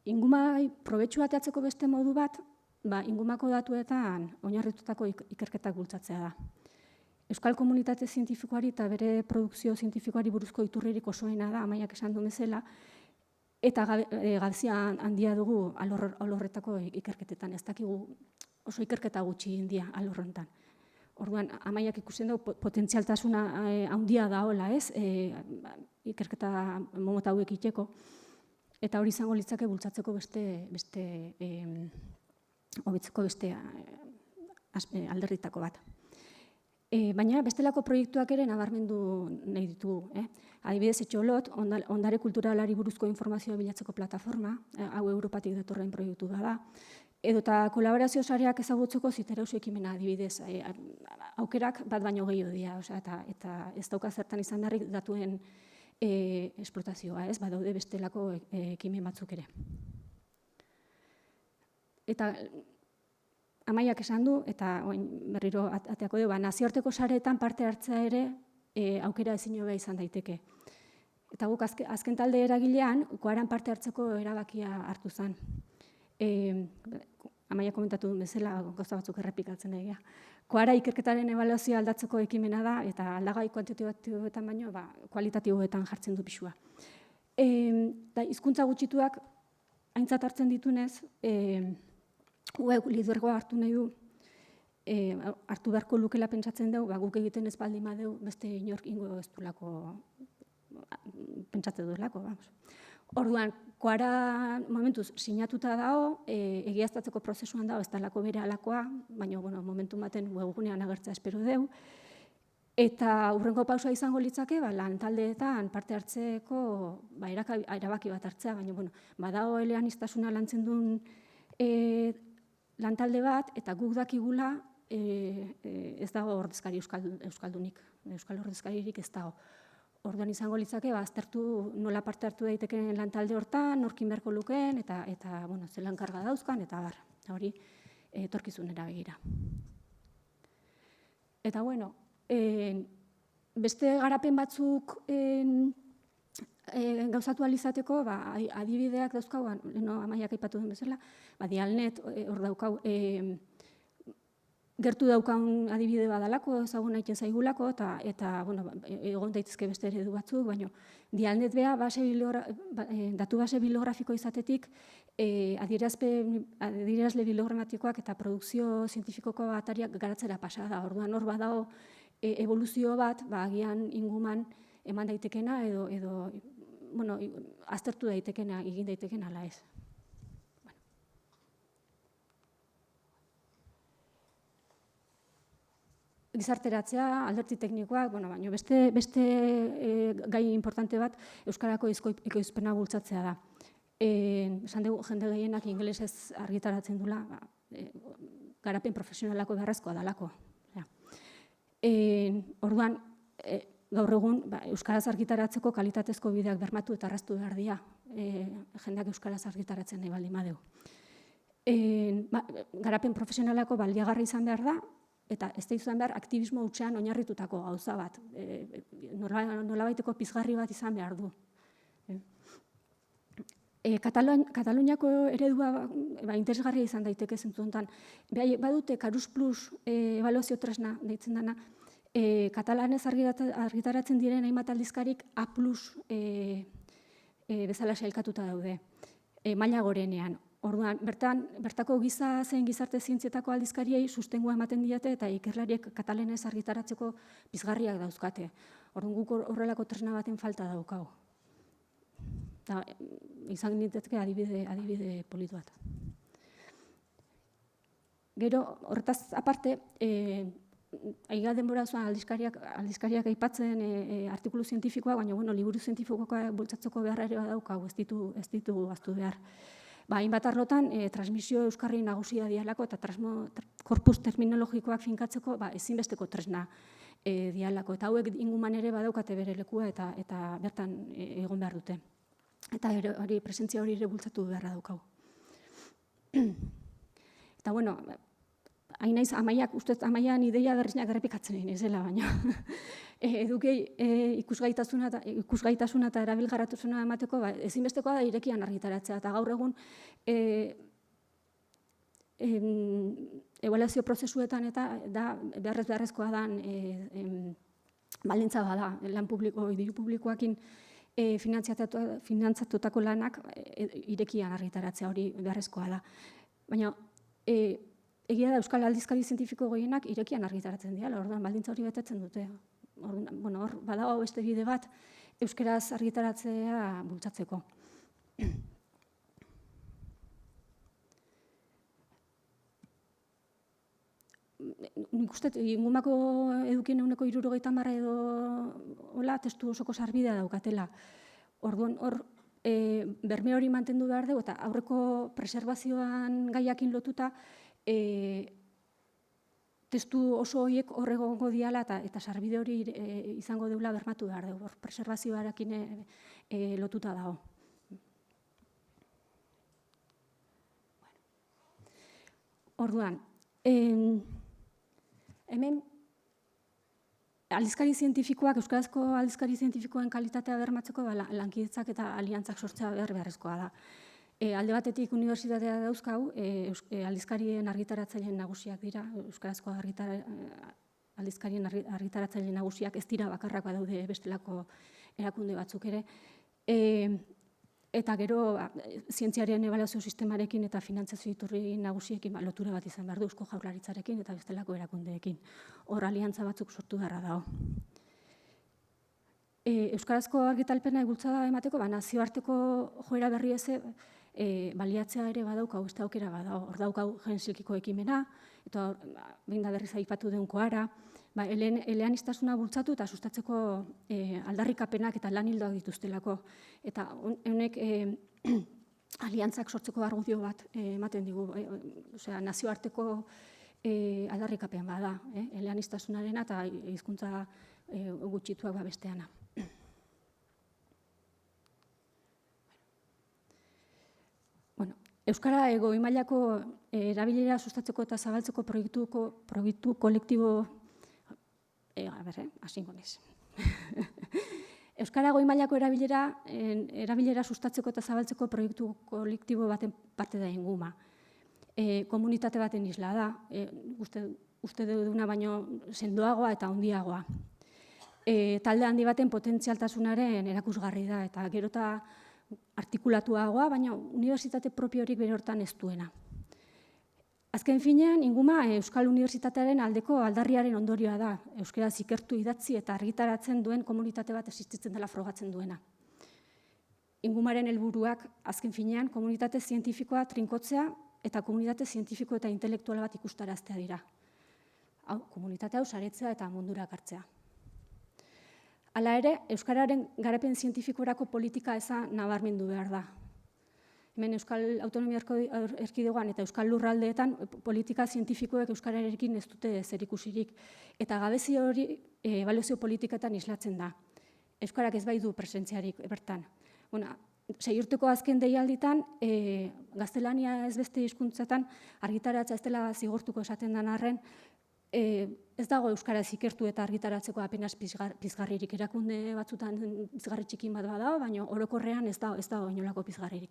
G: Ingumai probetxu ateatzeko beste modu bat, ingumako datuetan oinarritutako ikerketak bultzatzea da. Euskal komunitate zientifikoari eta bere produkzio zientifikoari buruzko iturririk osoena da, Amaiak esan duen bezala, eta gabezia handia dugu alorretako ikerketetan. Ez dakigu oso ikerketa gutxi india alorrontan. Orduan, Amaiak ikusten dugu potentzialtasuna handia daola, ikerketa momota hauek iteko, eta hori izango litzake bultzatzeko hobetzeko beste alderritako bat. Baina bestelako proiektuak ere nabarmendu nahi ditugu. Adibidez, Etxolot, ondare kulturalari buruzko informazioa bilatzeko plataforma, hau Europatik datorren proiektu da. Edota kolaborazio sareak ezagutzeko Ziterauzu ekimena adibidez. Aukerak bat baino gehiago dira, eta ez dauka zertan izan darrik datuen esplotazioa, badaude bestelako ekimen batzuk ere. Eta Amaiak esan du, eta berriro ateako dugu, nazioarteko sareetan parte hartzea ere aukera ezin hobea izan daiteke. Eta guk azken talde eragilean, koaran parte hartzeko erabakia hartu zen. Amaiak komentatu duen bezala, gauza batzuk errepikatzen egia. Koara ikerketaren ebaluazioa aldatzeko ekimena da, eta aldagai kuantitatiboetan baino, kualitatiboetan jartzen du pixua. Hizkuntza gutxituak aintzat hartzen ditunez, lidergoa hartu nahi du, hartu beharko lukela pentsatzen dugu, guk egiten ez baldin badeu, beste inork ingo ez duelako, pentsatzen duelako. Orduan, koara momentuz sinatuta dago, egiaztatzeko prozesuan dago, ez dalako bere alakoa, baina momentu baten webgunean agertzea espero dugu. Eta hurrengo pausa izango litzake, lantaldeetan parte hartzeko erabaki bat hartzea, baina badago eleaniztasuna lantzen duen lantalde bat, eta guk dakigula ez dago ordezkari euskaldunik, euskal ordezkaririk ez dago. Orduan izango litzake, aztertu nola parte hartu daitekeen lantalde hortan, norkin beharko lukeen, eta zelan karga dauzkan, eta hori etorkizunera begira. Eta beste garapen batzuk gauzatu alizateko, adibideak dauzkau, Amaiak aipatu den bezala, Dialnet hor daukau, gertu daukaun adibide badalako, ezagun naiten zaigulako, eta egon daitezke beste eredu batzuk, baina Dialnet beha datu base bibliografiko izatetik adierazle bibliogramatikoak eta produkzio zientifikoko atariak garatzera pasa da. Orduan hor badao evoluzio bat, agian inguman eman daitekena edo aztertu daitekena, egin daitekena ala ez. Gizarteratzea, alderdi teknikoak, baina beste gai importante bat Euskarako ekoizpena bultzatzea da. Esan dugu, jende gehienak ingelesez argitaratzen dula, garapen profesionalako beharrezkoa dalako. Orduan, gaur egun, Euskaraz argitaratzeko kalitatezko bideak bermatu eta arraztu behar dira, jendeak Euskaraz argitaratzen nahi baldin badeu. Garapen profesionalako baliagarri izan behar da, eta ez da izan behar aktivismo hutsean oinarritutako gauza bat. Nolabaiteko pizgarri bat izan behar du. Kataluniako eredua interesgarria izan daiteke zentzu honetan. Badute Karus Plus ebaluazio tresna deitzen dena, katalanez argitaratzen diren hainbat aldizkarik A+ bezala sailkatuta daude, maila gorenean. Orduan, bertako giza zein gizarte zientzietako aldizkariei sustengua ematen diate eta ikerlariek katalanez argitaratzeko pizgarriak dauzkate. Orduan, guk horrelako tresna baten falta daukagu. Izan nintetke adibide politu bat. Gero, horretaz aparte, aiga denbora zuan aldizkariak aipatzen artikulu zientifikoa, baina liburu zientifikoa bultzatzeko beharra ere badaukagu, ez ditu aztu behar. Hainbat arlotan, transmisio euskarri nagusia dialako eta korpus terminologikoak finkatzeko ezinbesteko tresna dialako. Eta hauek inguman ere badaukate bere lekua eta bertan egon behar dute. Eta presentzia hori ere bultzatu beharra daukagu. Eta hain naiz, Amaian ideia berriznak errepikatzen egin ezela, baina edukei ikusgaitasuna eta erabilgarratasuna emateko ezinbestekoa da irekian argitaratzea. Eta gaur egun ebaluazio prozesuetan eta beharrezkoa dan baldintza bada lan publiko, diru publikoakin finantzatutako lanak irekian argitaratzea hori beharrezkoa da. Baina egia da Euskal Aldizkari Zientifiko gehienak irekian argitaratzen dira, orduan baldintza hori betetzen dute. Hor badago beste bide bat euskaraz argitaratzea bultzatzeko. Nik uste, ingumako edukien eguneko 70 edo testu osoko sarbidea daukatela. Orduan, hor berme hori mantendu behar dugu, eta aurreko preservazioan gaiakin lotuta testu oso horiek horregongo diala eta sarbide hori izango deula bermatu behar dugu. Hor preservazioarekin lotuta dago. Orduan, hemen aldizkari zientifikoak, euskarazko aldizkari zientifikoen kalitatea bermatzeko lankidetzak eta aliantzak sortzea beharrezkoa da. Alde batetik unibertsitatea dauzkau, aldizkarien argitaratzaileen nagusiak dira, euskarazko aldizkarien argitaratzaileen nagusiak ez dira bakarrak badaude bestelako erakunde batzuk ere. Eta gero, zientziaren ebaluazio sistemarekin eta finantzazio iturri nagusiekin lotura bat izan behar du Eusko Jaurlaritzarekin eta bestelako erakundeekin. Hor aliantza batzuk sortu beharra dago. Euskarazko argitalpena bultzada emateko, nazioarteko joera berri eze baliatzea ere badaukau, beste aukera badago. Hor daukau gensilkiko ekimena, eta behin da berriz aipatu den koara, eleaniztasuna bultzatu eta sustatzeko aldarrikapenak eta lan hildoak dituztelako. Eta honek aliantzak sortzeko argudio bat ematen digu, nazioarteko aldarrikapen bada, eleaniztasunarena eta hizkuntza gutxituak besteana. Euskara goi mailako erabilera sustatzeko eta zabaltzeko proiektu kolektibo hasingo naiz. Euskara goi mailako erabilera sustatzeko eta zabaltzeko proiektu kolektibo baten parte da Inguma. Komunitate baten isla da, uste duguna baino sendoagoa eta handiagoa. Talde handi baten potentzialtasunaren erakusgarri da, eta gero eta artikulatuagoa, baina unibertsitate propiorik bere hortan ez duena. Azken finean, Inguma Euskal Unibertsitatearen aldeko aldarriaren ondorioa da, euskaraz ikertu, idatzi eta argitaratzen duen komunitate bat existitzen dela frogatzen duena. Ingumaren helburuak azken finean komunitate zientifikoa trinkotzea eta komunitate zientifiko eta intelektual bat ikustaraztea dira. Komunitate hau saretzea eta mundura ekartzea. Hala ere, euskararen garapen zientifikorako politika eza nabarmendu behar da. Hemen Euskal Autonomia Erkidegoan eta Euskal Lurraldeetan politika zientifikoek euskararekin ez dute zerikusirik, eta gabezi hori ebaluazio politiketan islatzen da. Euskarak ez bai du presentziarik bertan. Sei urteko azken deialditan, gaztelania ez beste hizkuntzatan argitaratzea ez dela zigortuko esaten den arren, ez dago euskaraz ikertu eta argitaratzeko apenas pizgarririk. Erakunde batzutan pizgarri txikin bat badago, baina orokorrean ez dago inolako pizgarririk.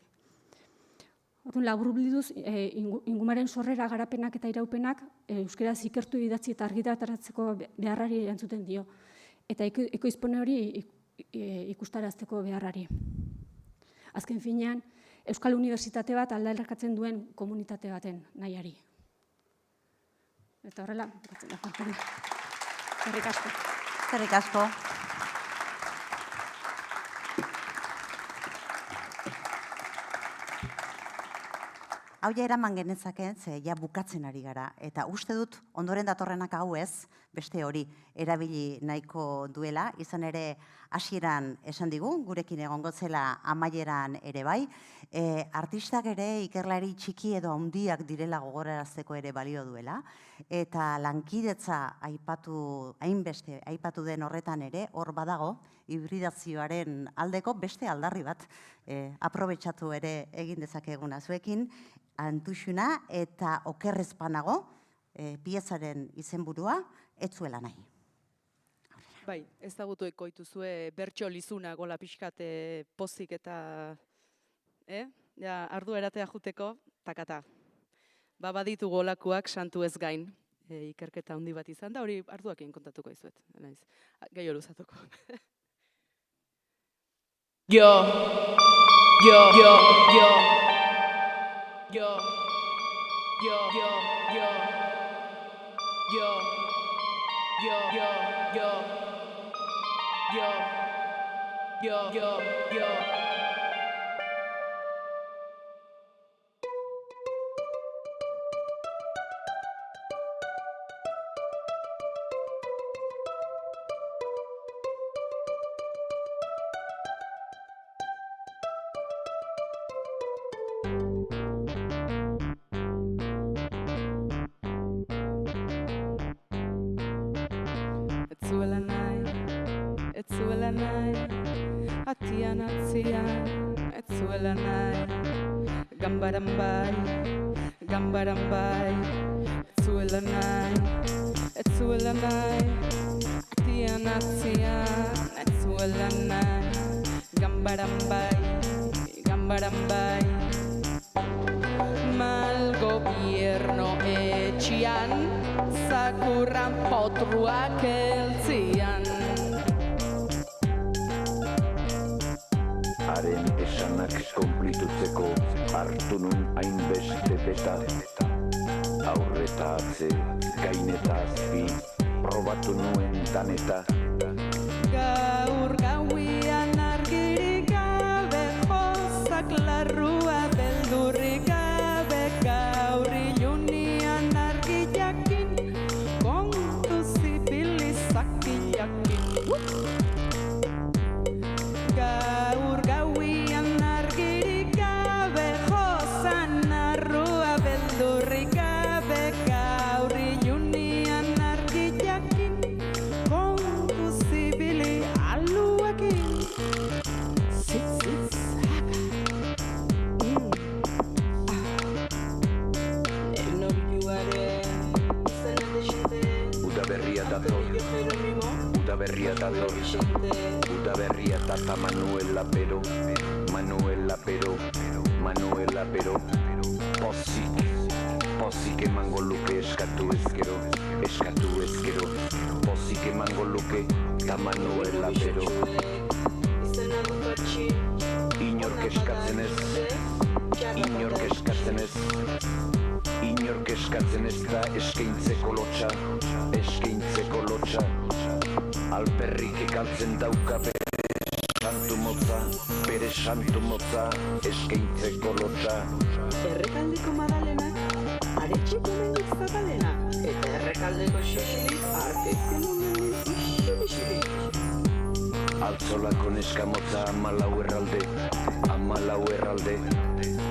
G: Laburbilduz, Ingumaren sorrera, garapenak eta iraupenak euskaraz ikertu, idatzi eta argitaratzeko beharrari erantzuten dio, eta ekoizpone hori ikustarazteko beharrari. Azken finean, Euskal Unibertsitate bat aldarrikatzen duen komunitate baten nahiari. Eta horrela, eskerrik asko.
B: Eskerrik asko. Hau ja eraman genezake, ze ja bukatzen ari gara, eta uste dut ondoren datorrenak hau ez, beste hori erabili nahiko duela, izan ere hasieran esan digu, gurekin egongo zela amaieran ere bai, artistak ere ikerlari txiki edo handiak direla gogorarazteko ere balio duela, eta lankidetza hainbeste aipatu den horretan ere, hor badago, hibridazioaren aldeko beste aldarri bat aprobetxatu ere egin dezakeguna zuekin, Antuxuna eta Okerrezpanago piezaren izenburua ez zuela nahi.
A: Bai, ezagutu ekoituzue bertso lizuna gola pixkate pozik eta ardu eratea juteko, takata. Baditu golakuak santu ez gain, ikerketa handi bat izan da, hori arduakin kontatuko izuet. Gehiago luzatuko. Yo. Ez zuela nahi, atian atzian, ez zuela nahi, gambaran bai, ez zuela nahi, atian atzian, ez zuela nahi, gambaran bai, mal gobierno etxian, zakurran potruak eltzian.
H: Haren esanak konplitutzeko hartu nun hainbeste beta, aurreta atze, gaineta azpi, probatu nuen daneta.
A: Gaur gauian argirik gabe, jozak larrua beldurrik gabe, gaur ilunian argi jakin, kontu zibilizaki jakin. Gaur gauian argirik gabe, jozan arrua beldurrik gabe, gaur ilunian argi jakin, kontu zibili aluakin.
H: dator Udaberria tata Manuela Pero Pozik emango luke eskatu ezkero Pozik emango luke ta Manuela Pero Inork eskatzen ez da eskaintzeko lotxa Alperrik ekaltzen dauka bere santu motza eskaintzeko lotxa
I: Errekaldeko madalenak aretxiko mendik zabalena eta errekaldeko xixili arkezken mendik xixili
H: Altzolako neskamotza amalau erralde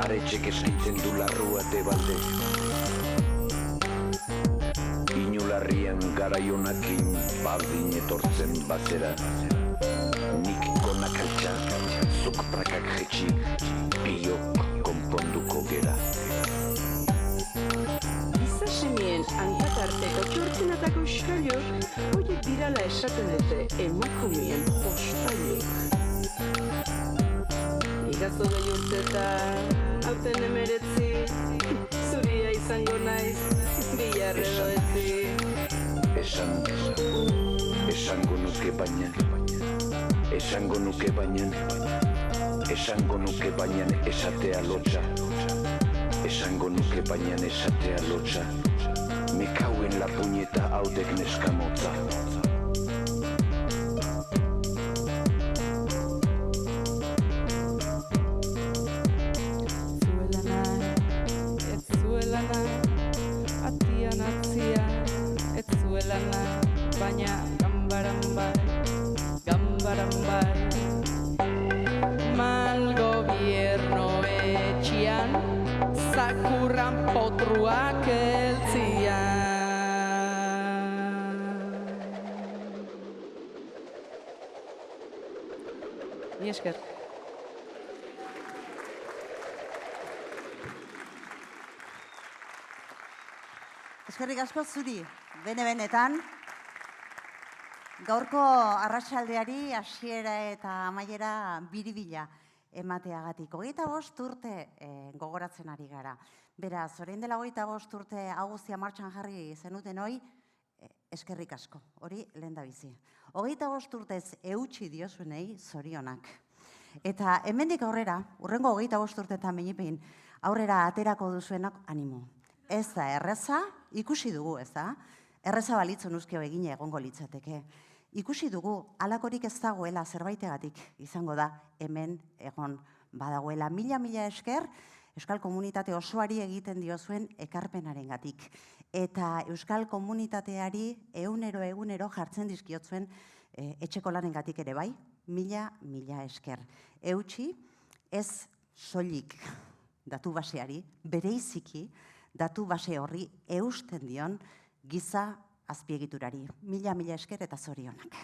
H: aretxek eskaintzen du larrua tebalde Inularrian garaionakin baldin etortzen bazera Nik konak altxa, zuk prakak jetxi, biok konponduko gera
I: Gizasemien hankatarteko txortzenatako iskailok horiek dirala esaten dute emakumeen postalek Igazo gehi urteta, hauten 19 zuria izango naiz, bihar edo ezi
H: Esango nuke baina esatea lotxa Mekauen la puñeta haudek neskamotza
A: Zuela nahi, atian atzia, ez zuela nahi, baina gambaran bai. Mal gobierno etxian, zakurran potruak eltzian. Mi esker.
B: Eskerrik asko zuri, benetan. Gaurko arratsaldeari hasiera eta amaiera biribila emateagatik. 25 urte gogoratzen ari gara. Beraz, orain dela 25 urte hau guztia martxan jarri zenuten hoi, eskerrik asko, hori lehendabizi. 25 urtez eutsi diozuenei zorionak. Eta hemendik aurrera, hurrengo 25 urtetan behinepein, aurrera aterako duzuenak animo. Ez da erreza, ikusi dugu, ez da? Erreza balitzu nuzkio egine egongo litzateke. Ikusi dugu, halakorik ez dagoela zerbaitegatik izango da hemen egon badagoela. Mila esker, Euskal Komunitate osoari egiten diozuen ekarpenarengatik. Eta Euskal Komunitateari egunero jartzen dizkiotzuen etxeko lanengatik ere bai, mila esker. Eutsi, ez soilik datu baseari, bereiziki, datu base horri eusten dion giza azpiegiturari. Mila esker eta zorionak.